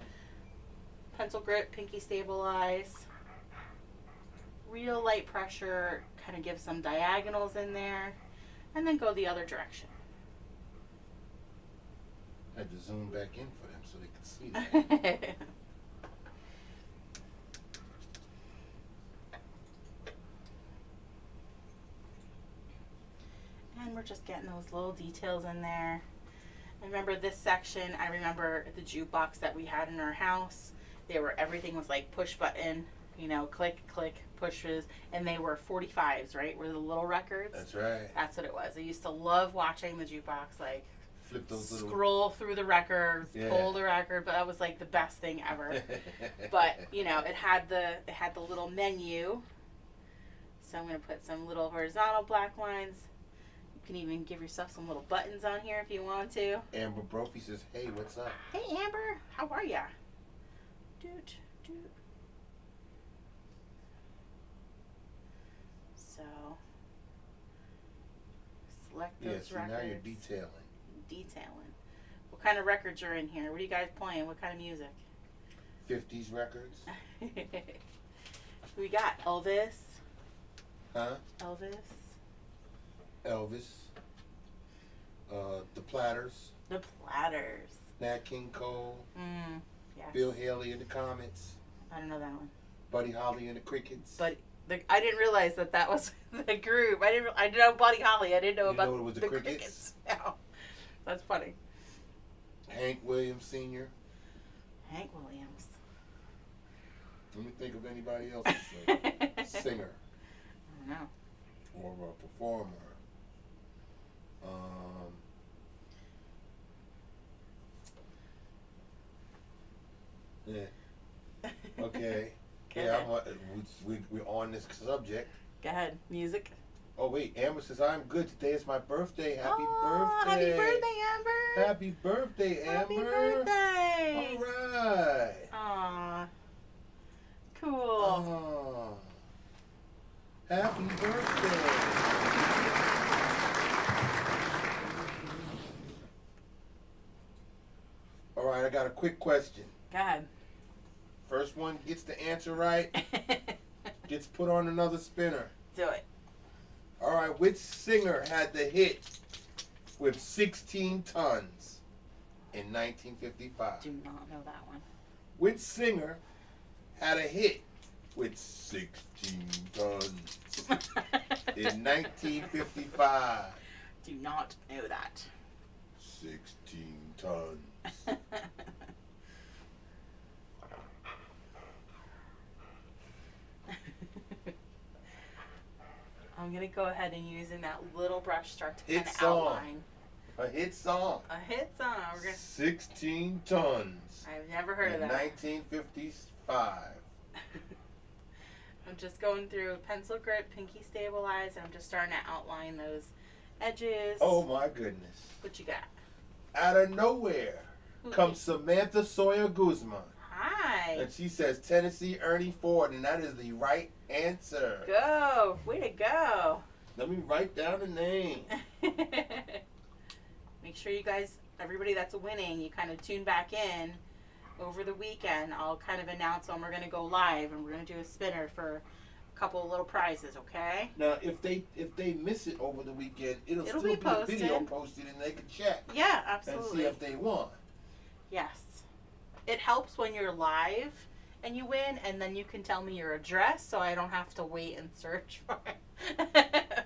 pencil grip, pinky stabilize. Real light pressure, kind of give some diagonals in there, and then go the other direction. I had to zoom back in for them so they could see that. And we're just getting those little details in there. And remember this section, I remember the jukebox that we had in our house. Everything was like push button, click, click, pushes, and they were 45s, right? Were the little records? That's right. That's what it was. I used to love watching the jukebox, like Flip those little... scroll through the records, pull the record, but that was like the best thing ever. But it had the little menu. So I'm gonna put some little horizontal black lines. You can even give yourself some little buttons on here if you want to. Amber Brophy says, "Hey, what's up?" Hey Amber, how are ya? Doot, doot. So select those records. Now you're detailing. What kind of records are in here? What are you guys playing? What kind of music? 50's records. Who we got? Elvis. Huh? Elvis. Elvis. The Platters. The Platters. Nat King Cole. Yes. Bill Haley in the Comets. I don't know that one. Buddy Holly and the Crickets. But I didn't realize that was the group. I didn't know Buddy Holly. I didn't know about it was the Crickets. No. That's funny. Hank Williams Sr. Hank Williams. Let me think of anybody else. Singer. I don't know. Or a performer. Yeah. Okay. Yeah, we're on this subject. Go ahead. Music. Oh, wait. Amber says, I'm good. Today is my birthday. Happy birthday. Happy birthday, Amber. Happy birthday, Amber. Happy birthday. All right. Aw. Cool. Oh. Happy birthday. All right, I got a quick question. Go ahead. First one gets the answer right, gets put on another spinner. Do it. All right, which singer had the hit with 16 tons in 1955? Do not know that one. Which singer had a hit with 16 tons in 1955? Do not know that. 16 tons. I'm going to go ahead and using that little brush start to Hit kind of song. outline. A hit song. A hit song. We're gonna... 16 tons. I've never heard of that. 1955. I'm just going through pencil grip, pinky stabilize, and I'm just starting to outline those edges. Oh my goodness. What you got? Out of nowhere comes Samantha Sawyer Guzman. Hi. And she says Tennessee Ernie Ford, and that is the right answer. Go. Way to go. Let me write down the name. Make sure you guys, everybody that's winning, you kind of tune back in over the weekend. I'll kind of announce when we're going to go live, and we're going to do a spinner for a couple of little prizes, okay? Now, if they miss it over the weekend, it'll still be be a posted. video posted, and they can check. Yeah, And absolutely. see if they won. Yes. It helps when you're live and you win, and then you can tell me your address so I don't have to wait and search for it.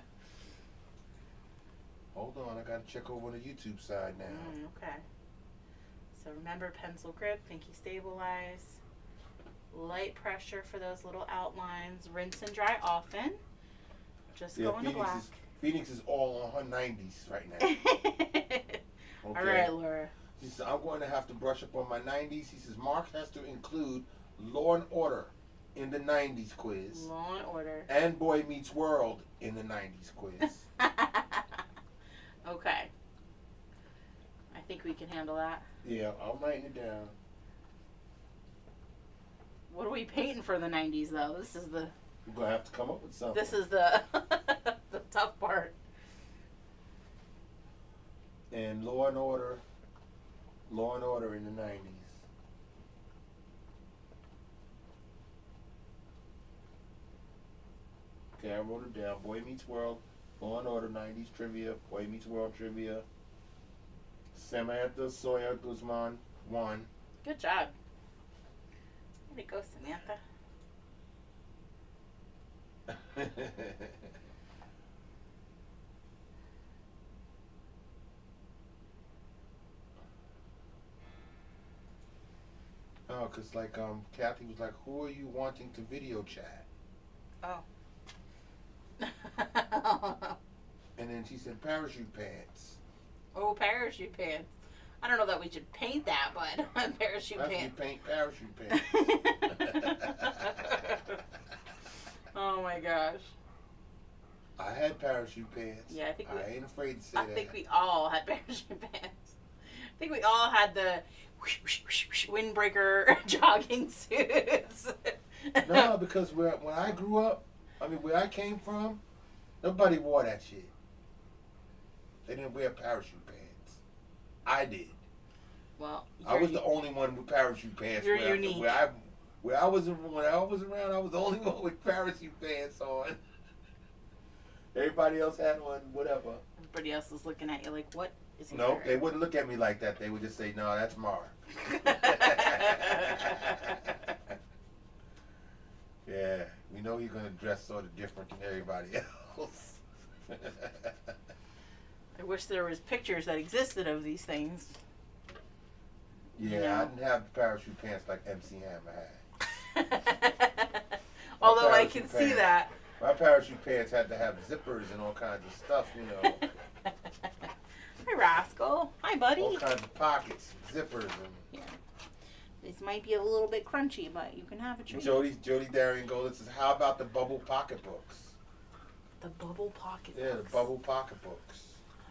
Hold on, I gotta check over on the YouTube side now. Okay. So remember, pencil grip, pinky stabilize, light pressure for those little outlines, rinse and dry often. Just go into black. Phoenix is all on her 90s right now. Okay. All right, Laura. She says, I'm going to have to brush up on my 90s. He says, Mark has to include Law and Order in the 90s quiz. Law and Order. And Boy Meets World in the 90s quiz. Okay. I think we can handle that. Yeah, I'm writing it down. What are we painting for the 90s, though? This is the... We're going to have to come up with something. This is the the tough part. And Law and Order in the 90s. Okay, I wrote it down. Boy Meets World, Law and Order 90s trivia, Boy Meets World trivia. Samantha Sawyer Guzman won. Good job. Way to go, Samantha. Oh, cause like Kathy was like, "Who are you wanting to video chat?" Oh. And then she said, "Parachute pants." Oh, parachute pants. I don't know that we should paint that, but parachute That's pants. you paint parachute pants. Oh my gosh. I had parachute pants. Yeah, I ain't afraid to say that. I think we all had parachute pants. I think we all had the windbreaker jogging suits. No, because when I grew up, I mean, where I came from, nobody wore that shit. They didn't wear parachute pants. I did. Well, I was the only one with parachute pants. You're unique. when I was around, I was the only one with parachute pants on. Everybody else had on whatever. Everybody else was looking at you like, what is he No, wearing? they wouldn't look at me like that. They would just say, "No, that's Mar." Yeah, we know you're gonna dress sort of different than everybody else. I wish there was pictures that existed of these things. Yeah, You know? I didn't have the parachute pants like MC Hammer had. Although I can parachute see pants. that. My parachute pants had to have zippers and all kinds of stuff, you know. Hi, Rascal. Hi, buddy. All kinds of pockets, zippers, and Yeah. This might be a little bit crunchy, but you can have a treat. Jody Darian Golden says, "How about the bubble pocketbooks?" The bubble pocket. Yeah, the bubble pocketbooks.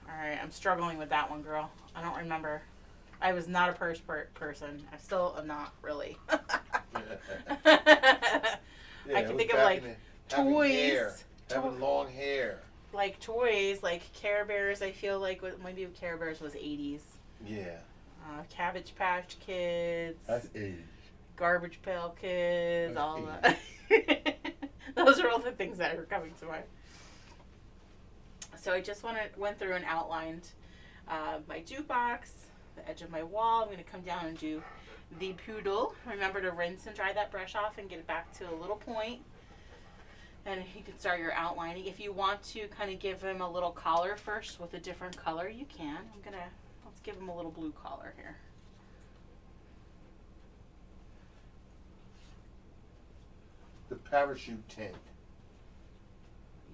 All right, I'm struggling with that one, girl. I don't remember. I was not a purse person. I still am not really. Yeah, I it can was think of back like in the- having toys. hair, having long hair. Like toys, like Care Bears. I feel like maybe Care Bears was 80s. Yeah, Cabbage Patch Kids. that's age. Garbage Pail Kids. That's All that. Those are all the things that are coming to mind. So I just went through and outlined my jukebox, the edge of my wall. I'm going to come down and do the poodle. Remember to rinse and dry that brush off and get it back to a little point. And you can start your outlining. If you want to kind of give him a little collar first with a different color, you can. Let's give him a little blue collar here. The parachute tent.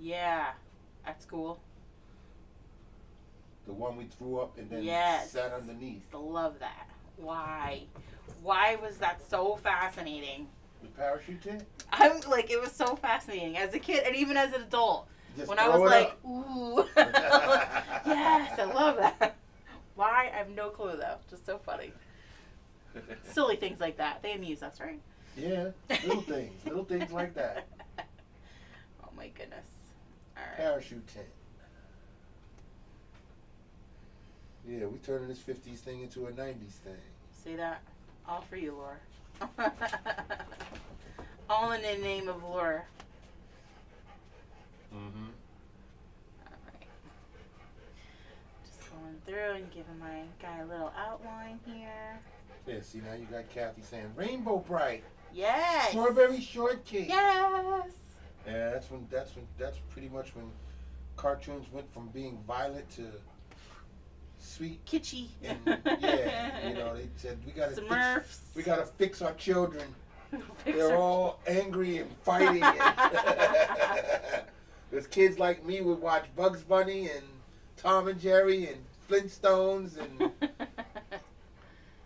Yeah, that's cool. The one we threw up and then Yes. sat underneath. I love that. Why? Why was that so fascinating? The parachute tent? I'm like, it was so fascinating as a kid and even as an adult. Just When I throw was it like, up. ooh, yes, I love that. Why? I have no clue though. Just so funny. Silly things like that. They amuse us, right? Yeah, little things like that. Oh my goodness. All right. Parachute tent. Yeah, we turning this 50s thing into a 90s thing. See that? All for you, Laura. All in the name of Laura. Mm-hmm. All right. Just going through and giving my guy a little outline here. Yeah, see, now you got Kathy saying Rainbow Bright. Yes. Strawberry shortcake. Yes. Yeah, that's pretty much when cartoons went from being violent to sweet. Kitschy. And yeah, you know, they said we Smurfs. gotta fix our children. Fix They're our- all angry and fighting. Because kids like me would watch Bugs Bunny and Tom and Jerry and Flintstones and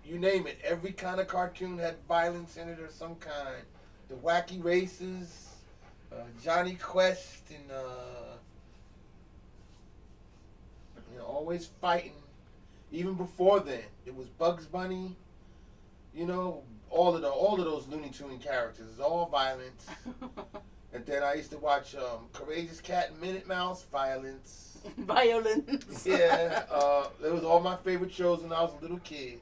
you name it. Every kind of cartoon had violence in it of some kind. The Wacky Races, Johnny Quest, and you know, always fighting. Even before then, it was Bugs Bunny. You know, all of those Looney Tune characters. It's all violence. And then I used to watch Courageous Cat and Minute Mouse, violence. Violence. Yeah, it was all my favorite shows when I was a little kid.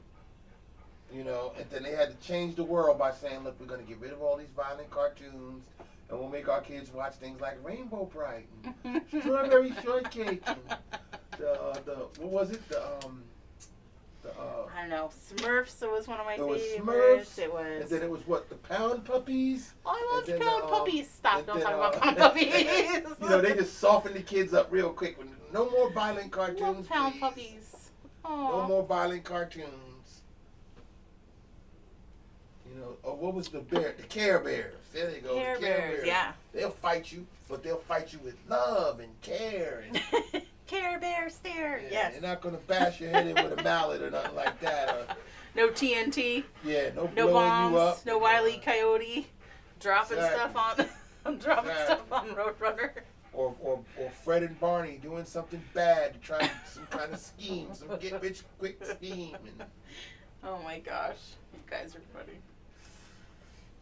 You know, and then they had to change the world by saying, look, we're going to get rid of all these violent cartoons and we'll make our kids watch things like Rainbow Bright and Strawberry Shortcake and what was it? I don't know. Smurfs was one of my It was favorites. Smurfs. It was. And then it was what? The Pound Puppies? Oh, I love and then, Pound Puppies. Stop! and Don't then, talk about Pound Puppies. You know, they just softened the kids up real quick. No more violent I love cartoons, Pound please. Puppies. No Aww. more violent cartoons. You know, what was the bear? The Care Bears. There they go. Care the Care Bears, Bears. yeah. They'll fight you, but they'll fight you with love and care. And, Care Bear stare. yeah, Yes. They're not going to bash your head in with a mallet or nothing like that. Or, No TNT. yeah, no No blowing you bombs. up. No Wile E. Coyote. Dropping Exactly. stuff on. I'm dropping Exactly. stuff on Roadrunner. Or Fred and Barney doing something bad to try some kind of scheme, some get rich quick scheme. And, Oh my gosh, you guys are funny.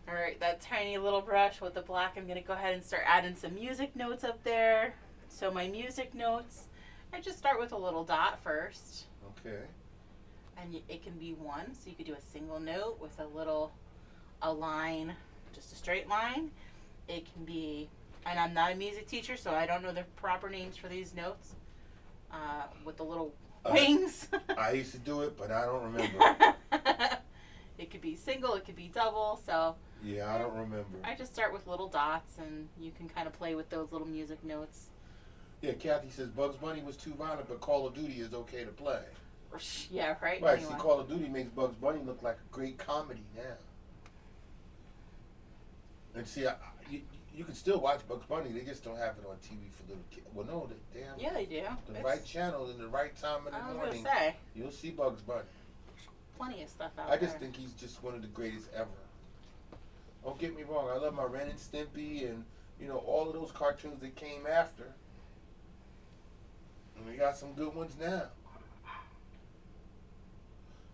All right, that tiny little brush with the black, I'm gonna go ahead and start adding some music notes up there. So my music notes, I just start with a little dot first. okay. And it can be one, so you could do a single note with a little a line, just a straight line. It can be, and I'm not a music teacher, so I don't know the proper names for these notes, with the little wings. I used to do it, but I don't remember. It could be single, it could be double, so. Yeah, I don't remember. I just start with little dots, and you can kind of play with those little music notes. Yeah, Kathy says Bugs Bunny was too violent, but Call of Duty is okay to play. Yeah, right? Right, Anyway. see, Call of Duty makes Bugs Bunny look like a great comedy now. And see, you can still watch Bugs Bunny, they just don't have it on TV for little kids. Well, no, they have Yeah, they do. the right channel and the right time in the morning. I was gonna say. You'll see Bugs Bunny. Plenty of stuff out there. I just think he's just one of the greatest ever. Don't get me wrong, I love my Ren and Stimpy and, all of those cartoons that came after. And we got some good ones now.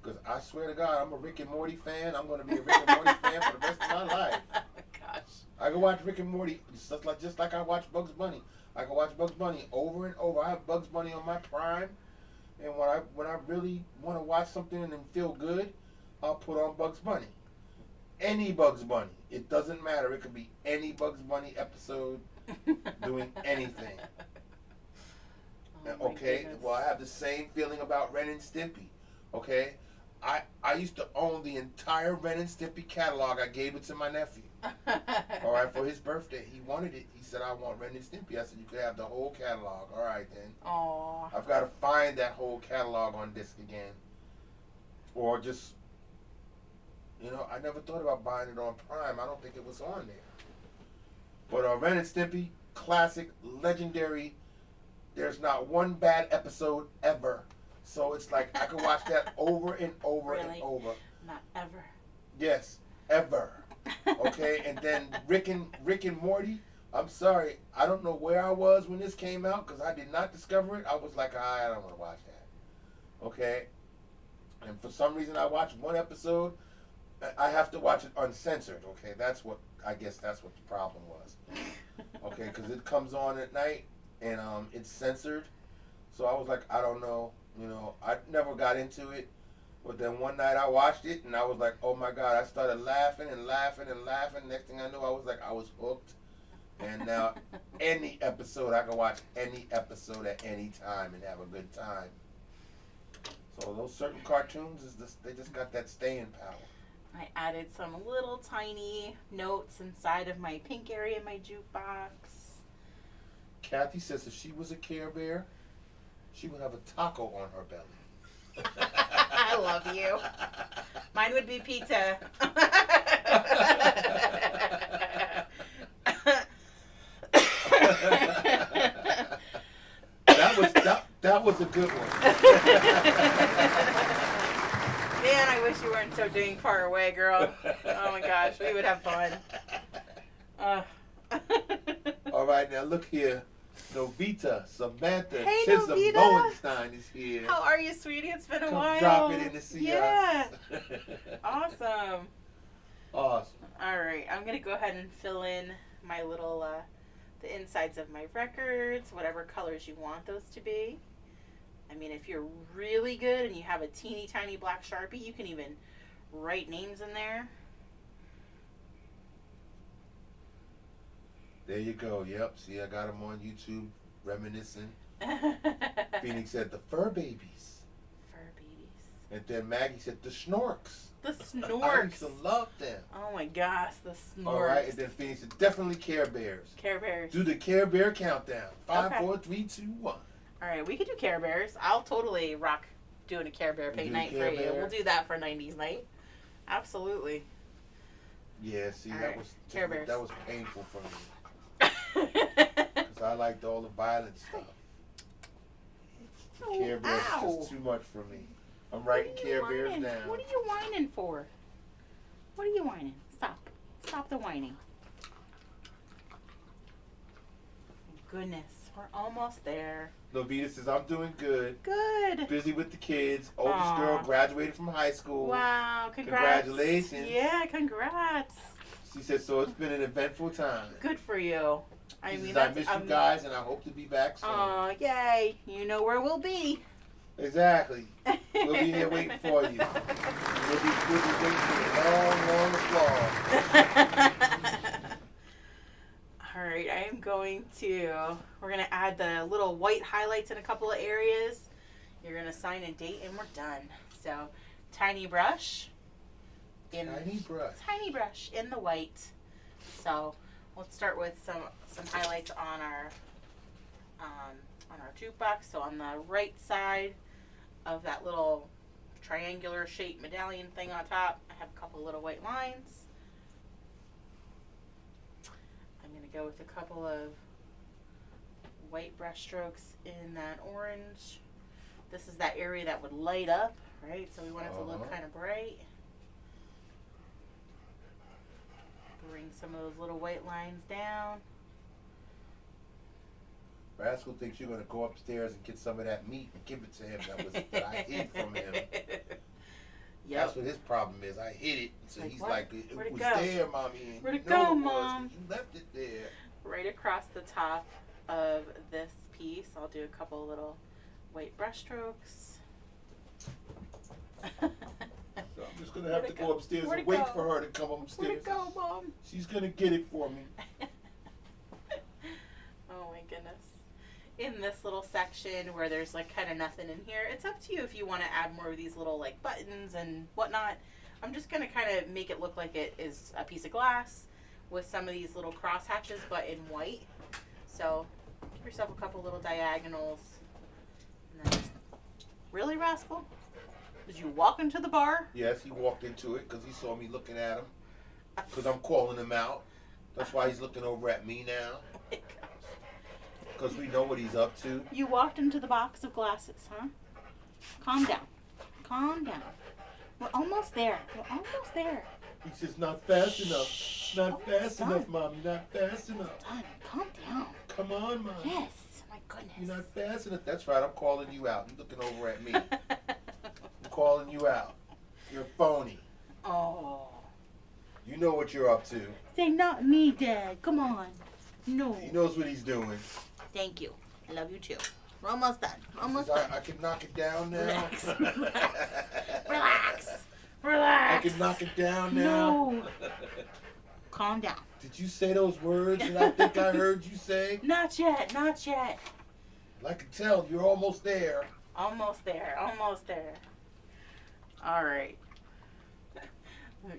Because I swear to God, I'm a Rick and Morty fan. I'm going to be a Rick and Morty fan for the rest of my life. Gosh. I can watch Rick and Morty just like I watch Bugs Bunny. I can watch Bugs Bunny over and over. I have Bugs Bunny on my Prime. And when I really want to watch something and feel good, I'll put on Bugs Bunny. Any Bugs Bunny. It doesn't matter. It could be any Bugs Bunny episode doing anything. Oh, okay? goodness. Well, I have the same feeling about Ren and Stimpy. Okay? I used to own the entire Ren and Stimpy catalog. I gave it to my nephew. All right, for his birthday. He wanted it. He said, I want Ren and Stimpy. I said, you could have the whole catalog. All right, then. Aww. I've got to find that whole catalog on disc again. Or just, I never thought about buying it on Prime. I don't think it was on there. But Ren and Stimpy, classic, legendary. There's not one bad episode ever. So it's like I can watch that over and over and over. Not ever. Yes, ever. Okay, and then Rick and Morty. I'm sorry, I don't know where I was when this came out because I did not discover it. I was like, I don't want to watch that. Okay, and for some reason I watched one episode. I have to watch it uncensored. Okay, I guess that's what the problem was. Okay, because it comes on at night and it's censored. So I was like, I don't know. I never got into it. But then one night I watched it and I was like, oh my God, I started laughing and laughing and laughing. Next thing I knew, I was hooked. And now any episode, I can watch any episode at any time and have a good time. So those certain cartoons, they just got that staying power. I added some little tiny notes inside of my pink area in my jukebox. Kathy says if she was a Care Bear, she would have a taco on her belly. I love you. Mine would be pizza. That was a good one. Man, I wish you weren't so dang far away, girl. Oh my gosh, we would have fun. All right, now look here. Novita, Samantha, Hey, Chisholm, Novita. Lowenstein is here. How are you, sweetie? It's been a while. Drop it in to see us. us. Awesome. Awesome. All right, I'm going to go ahead and fill in my little, the insides of my records, whatever colors you want those to be. I mean, if you're really good and you have a teeny tiny black Sharpie, you can even write names in there. There you go. Yep. See, I got them on YouTube reminiscing. Phoenix said the fur babies. Fur babies. And then Maggie said the snorks. The I snorks. used to love them. Oh my gosh, the snorks. All right. And then Phoenix said definitely Care Bears. Care Bears. Do the Care Bear countdown. 5, Okay. 4, 3, 2, 1. All right, we could do Care Bears. I'll totally rock doing a Care Bear paint night for you. We'll do that for 90s night. Absolutely. Yeah, see, All that right, was Care Bears. that was painful for me. Because I liked all the violent stuff. Oh, Care Bears ow. is just too much for me. I'm writing What are you Care Bears whining? down. What are you whining for? What are you whining? Stop. Stop the whining. Goodness, we're almost there. Novita says, I'm doing good. Good. Busy with the kids. Oldest Aw. girl graduated from high school. Wow, congrats. Congratulations. Yeah, congrats. She said, so it's been an eventful time. Good for you. She says, I miss you guys and I hope to be back soon. Oh, yay. You know where we'll be. Exactly. We'll be here waiting for you. We'll be waiting for a long, long applause. Alright, I am going to, we're going to add the little white highlights in a couple of areas. You're going to sign a date and we're done. So, tiny brush. Tiny brush in the white. So, let's start with some highlights on our jukebox. So, on the right side of that little triangular shaped medallion thing on top, I have a couple little white lines. I'm going to go with a couple of white brush strokes in that orange. This is that area that would light up, right? So we want it to look kind of bright. Bring some of those little white lines down. Rascal thinks you're going to go upstairs and get some of that meat and give it to him that I hid from him. Yep. That's what his problem is. I hid it. So he's like, it was there, Mommy. Where'd it go, Mom? You left it there. Right across the top of this piece, I'll do a couple little white brush strokes. So I'm just going to have to go upstairs and wait for her to come upstairs. Where'd it go, Mom? She's going to get it for me. Oh my goodness. In this little section where there's like kind of nothing in here, it's up to you if you want to add more of these little like buttons and whatnot. I'm just going to kind of make it look like it is a piece of glass with some of these little cross hatches but in white. So give yourself a couple little diagonals. And then, really, Rascal? Did you walk into the bar? Yes, he walked into it because he saw me looking at him. Because I'm calling him out. That's why he's looking over at me now. Oh my gosh. Because we know what he's up to. You walked into the box of glasses, huh? Calm down. Calm down. We're almost there. We're almost there. He's just not fast enough. Not fast done. enough, Mommy. Not fast enough. Done. Calm down. Come on, Mommy. Yes. My goodness. You're not fast enough. That's right. I'm calling you out. You're looking over at me. I'm calling you out. You're phony. Oh. You know what you're up to. Say not me, Dad. Come on. No. He knows what he's doing. Thank you. I love you too. We're almost done. Almost done. I can knock it down now. Relax. Relax. Relax. I can knock it down now. No. Calm down. Did you say those words that I think I heard you say? Not yet. Not yet. I can tell you're almost there. Almost there. Almost there. All right.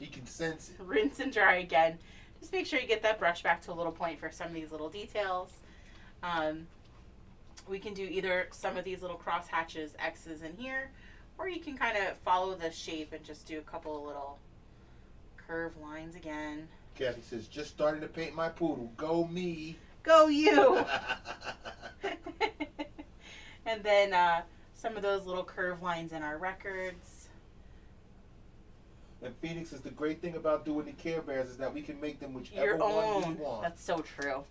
You can sense it. Rinse and dry again. Just make sure you get that brush back to a little point for some of these little details. We can do either some of these little cross hatches, X's in here, or you can kind of follow the shape and just do a couple of little curved lines again. Kathy says, just starting to paint my poodle. Go me. Go you! And then some of those little curved lines in our records. And Phoenix is the great thing about doing the Care Bears is that we can make them whichever Your own. one we want. That's so true.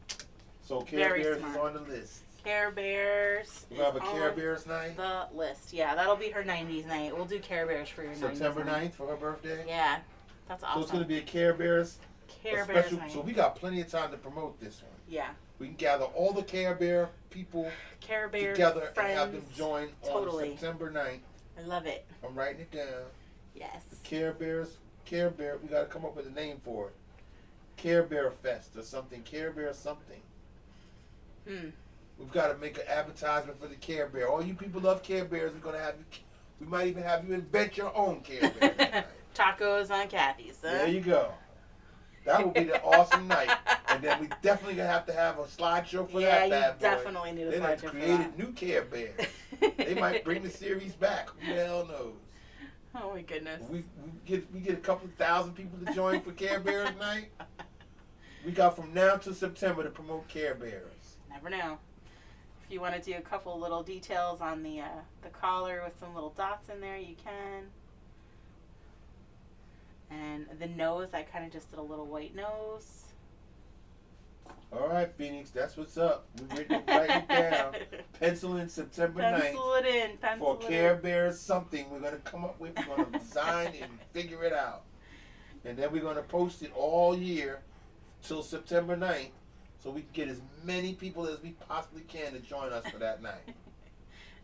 So Care Very Bears smart. is on the list. Care Bears. We'll have a Care Bears night. The list. Yeah, that'll be her 90s night. We'll do Care Bears for your 90s September night. 9th for her birthday. Yeah, that's awesome. So it's going to be a Care Bears. Care Bears night. So we got plenty of time to promote this one. Yeah. We can gather all the Care Bear people together friends, and have them join on September 9th. I love it. I'm writing it down. Yes. Care Bear, we got to come up with a name for it. Care Bear Fest or something. Care Bear something. We've got to make an advertisement for the Care Bear. All you people love Care Bears. We're going to have you. We might even have you invent your own Care Bear. Tacos on Kathy's. Huh? There you go. That would be the awesome night. And then we definitely gonna have to have a slideshow for that bad boy. Yeah, you definitely need a slideshow for that. They created new Care Bears. They might bring the series back. Who the hell knows? Oh my goodness. We get a couple of thousand people to join for Care Bears night. We got from now to September to promote Care Bears. Never know. If you want to do a couple little details on the collar with some little dots in there, you can. And the nose, I kind of just did a little white nose. All right, Phoenix, that's what's up. We're writing it down. Pencil in September 9th. Pencil it in. For Care Bears something we're going to come up with. We're going to design and figure it out. And then we're going to post it all year till September 9th so we can get as many people as we possibly can to join us for that night.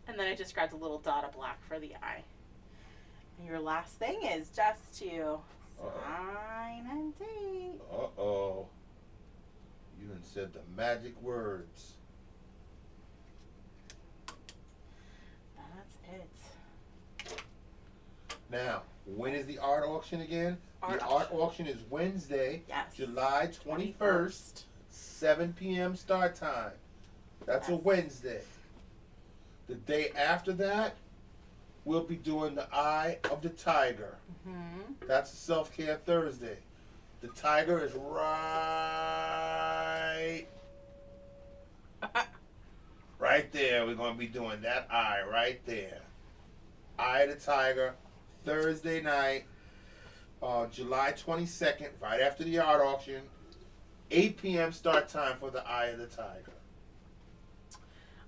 And then I just grabbed a little dot of black for the eye. And your last thing is just to sign and date. Uh-oh. You done said the magic words. That's it. Now, when is the art auction again? The art auction is Wednesday, yes, July 21st, 7 p.m. start time. That's a Wednesday. The day after that, we'll be doing the Eye of the Tiger. Mm-hmm. That's a self-care Thursday. The tiger is right there. We're going to be doing that eye right there. Eye of the Tiger, Thursday night, July 22nd, right after the art auction. 8 p.m. start time for the Eye of the Tiger.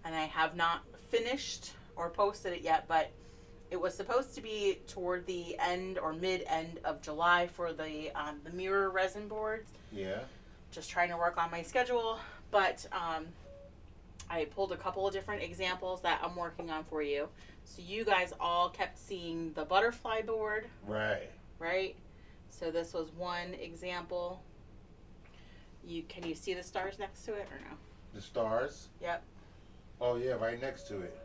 And I have not finished or posted it yet, but it was supposed to be toward the end or mid-end of July for the mirror resin boards. Yeah. Just trying to work on my schedule, but I pulled a couple of different examples that I'm working on for you. So you guys all kept seeing the butterfly board. Right. Right? So this was one example. Can you see the stars next to it or no? The stars? Yep. Oh, yeah, right next to it.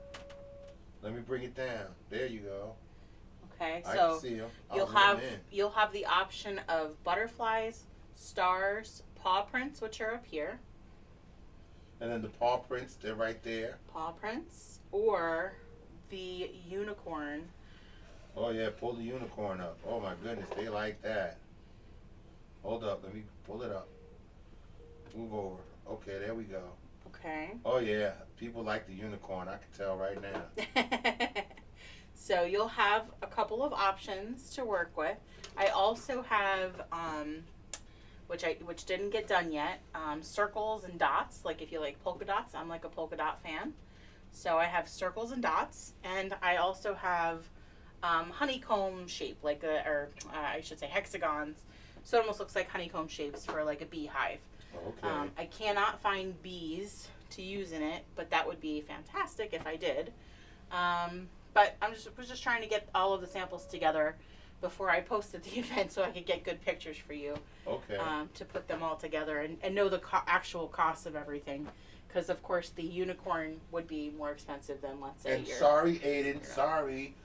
Let me bring it down. There you go. Okay, I so can see 'em. you'll have the option of butterflies, stars, paw prints, which are up here. And then the paw prints, they're right there. Paw prints, or the unicorn. Oh, yeah, pull the unicorn up. Oh, my goodness, they like that. Hold up, let me pull it up. Move over. Okay, there we go. Okay. Oh, yeah, people like the unicorn. I can tell right now. So you'll have a couple of options to work with. I also have, which didn't get done yet, circles and dots. Like if you like polka dots, I'm like a polka dot fan. So I have circles and dots, and I also have honeycomb shape, I should say hexagons. So it almost looks like honeycomb shapes for like a beehive. Okay. I cannot find bees to use in it, but that would be fantastic if I did. But was just trying to get all of the samples together before I posted the event so I could get good pictures for you. Okay. To put them all together and know the actual cost of everything. Because, of course, the unicorn would be more expensive than, let's say, And sorry, Aiden, sorry.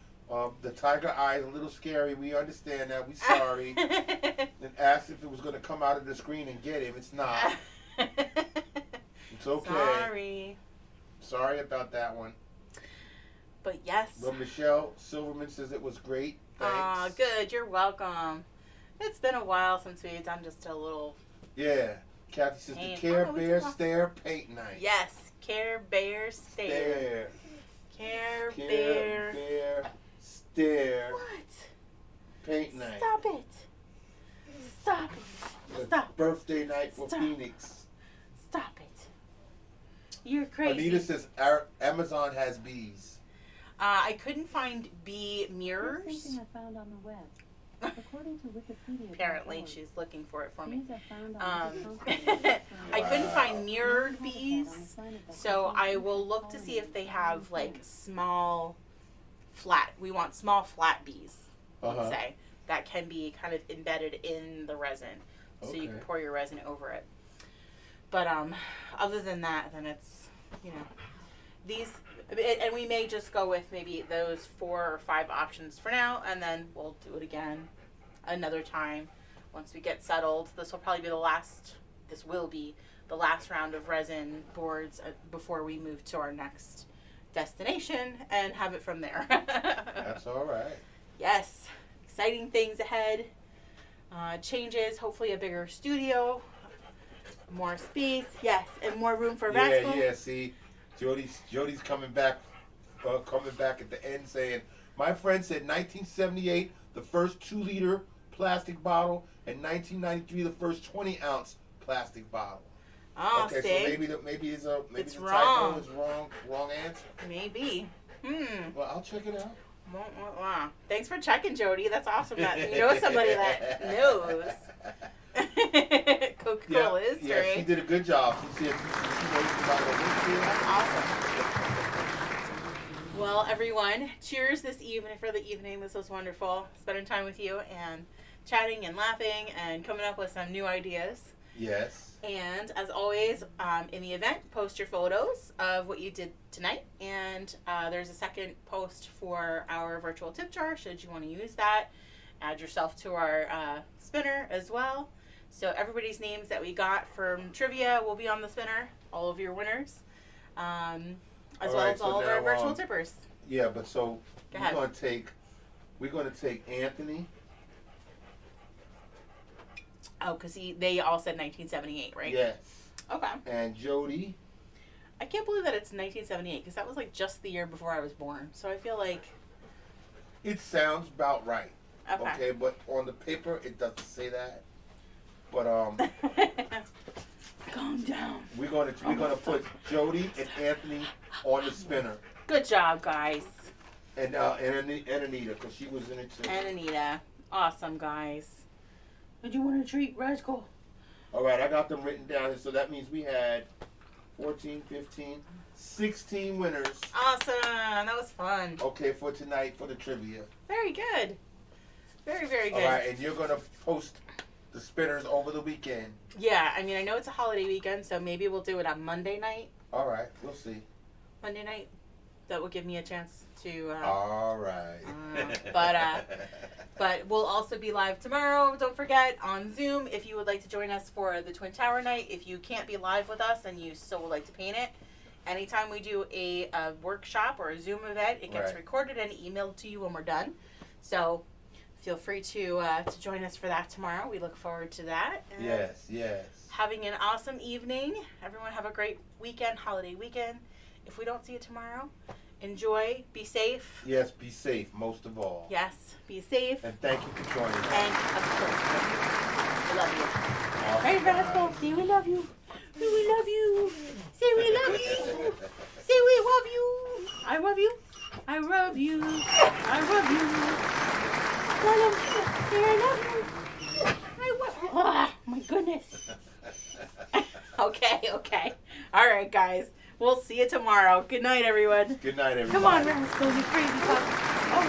The tiger eye is a little scary. We understand that. We sorry. And asked if it was going to come out of the screen and get him. It's not. It's okay. Sorry about that one. But yes. But Michelle Silverman says it was great. Thanks. Aw, good. You're welcome. It's been a while since we've done just a little... Yeah. Kathy says the Care Bear Stare Paint Night. Yes. Care Bear Stare. Care Bear Stare. What? Paint Night. Stop it. Stop it. Stop. Birthday night for Phoenix. Stop it. You're crazy. Anita says Amazon has bees. I couldn't find bee mirrors. Here's something I found on the web. According to Wikipedia, Apparently, she's looking for it for me. I couldn't find mirrored bees, so I will look to see if they have like small, flat. We want small flat bees. Let's say that can be kind of embedded in the resin, so you can pour your resin over it. But other than that, then it's these. And we may just go with maybe those 4 or 5 options for now, and then we'll do it again another time once we get settled. This will be the last round of resin boards before we move to our next destination and have it from there. That's all right. Yes. Exciting things ahead. Changes, hopefully a bigger studio, more space, yes, and more room for basketball. Yeah, see. Jody's coming back at the end saying, my friend said 1978, the first 2-liter plastic bottle, and 1993, the first 20-ounce plastic bottle. Oh, okay, see? so maybe it's the wrong. typo is wrong answer. Maybe. Well, I'll check it out. Wow. Thanks for checking, Jody. That's awesome that you know somebody that knows. Coca-Cola history. Yeah, she did a good job. She knows about it. That's awesome. Well, everyone, cheers this evening for the evening. This was wonderful. Spending time with you and chatting and laughing and coming up with some new ideas. Yes. And as always, in the event, post your photos of what you did tonight. And there's a second post for our virtual tip jar, should you want to use that. Add yourself to our spinner as well. So everybody's names that we got from trivia will be on the spinner, all of your winners, as well as all of our virtual tippers. Yeah, but so Go we're ahead. gonna take Anthony. Oh, because they all said 1978, right? Yes. Okay. And Jody. I can't believe that it's 1978 because that was like just the year before I was born. So I feel like. It sounds about right. Okay. Okay, but on the paper it doesn't say that. But Calm down. we're gonna put Jody and Anthony on the spinner, Good job, guys. and Anita, because she was in it too. And Anita. Awesome, guys. Did you want a treat, Rascal? All right, I got them written down, so that means we had 14, 15, 16 winners. Awesome. That was fun. Okay, for tonight for the trivia. Very good. Very, very good. All right, and you're gonna post the spinners over the weekend. Yeah, I mean, I know it's a holiday weekend, so maybe we'll do it on Monday night. All right, we'll see. Monday night. That will give me a chance to. All right. But we'll also be live tomorrow. Don't forget on Zoom if you would like to join us for the Twin Tower night. If you can't be live with us and you still would like to paint it, anytime we do a workshop or a Zoom event, it gets recorded and emailed to you when we're done. So feel free to join us for that tomorrow. We look forward to that. And yes. having an awesome evening. Everyone have a great weekend, holiday weekend. If we don't see you tomorrow, enjoy, be safe. Yes, be safe, most of all. Yes, be safe. And thank you for joining us. And of course, we love you. Awesome. Right, Rascal? Say we love you. Say we love you. Say we love you. Say we love you. I love you. I love you. I love you. Tell him. Say I love you. I love you. Oh, my goodness. Okay. All right, guys. We'll see you tomorrow. Good night, everyone. Good night, everybody. Come on, Rascal, you crazy pup. Oh,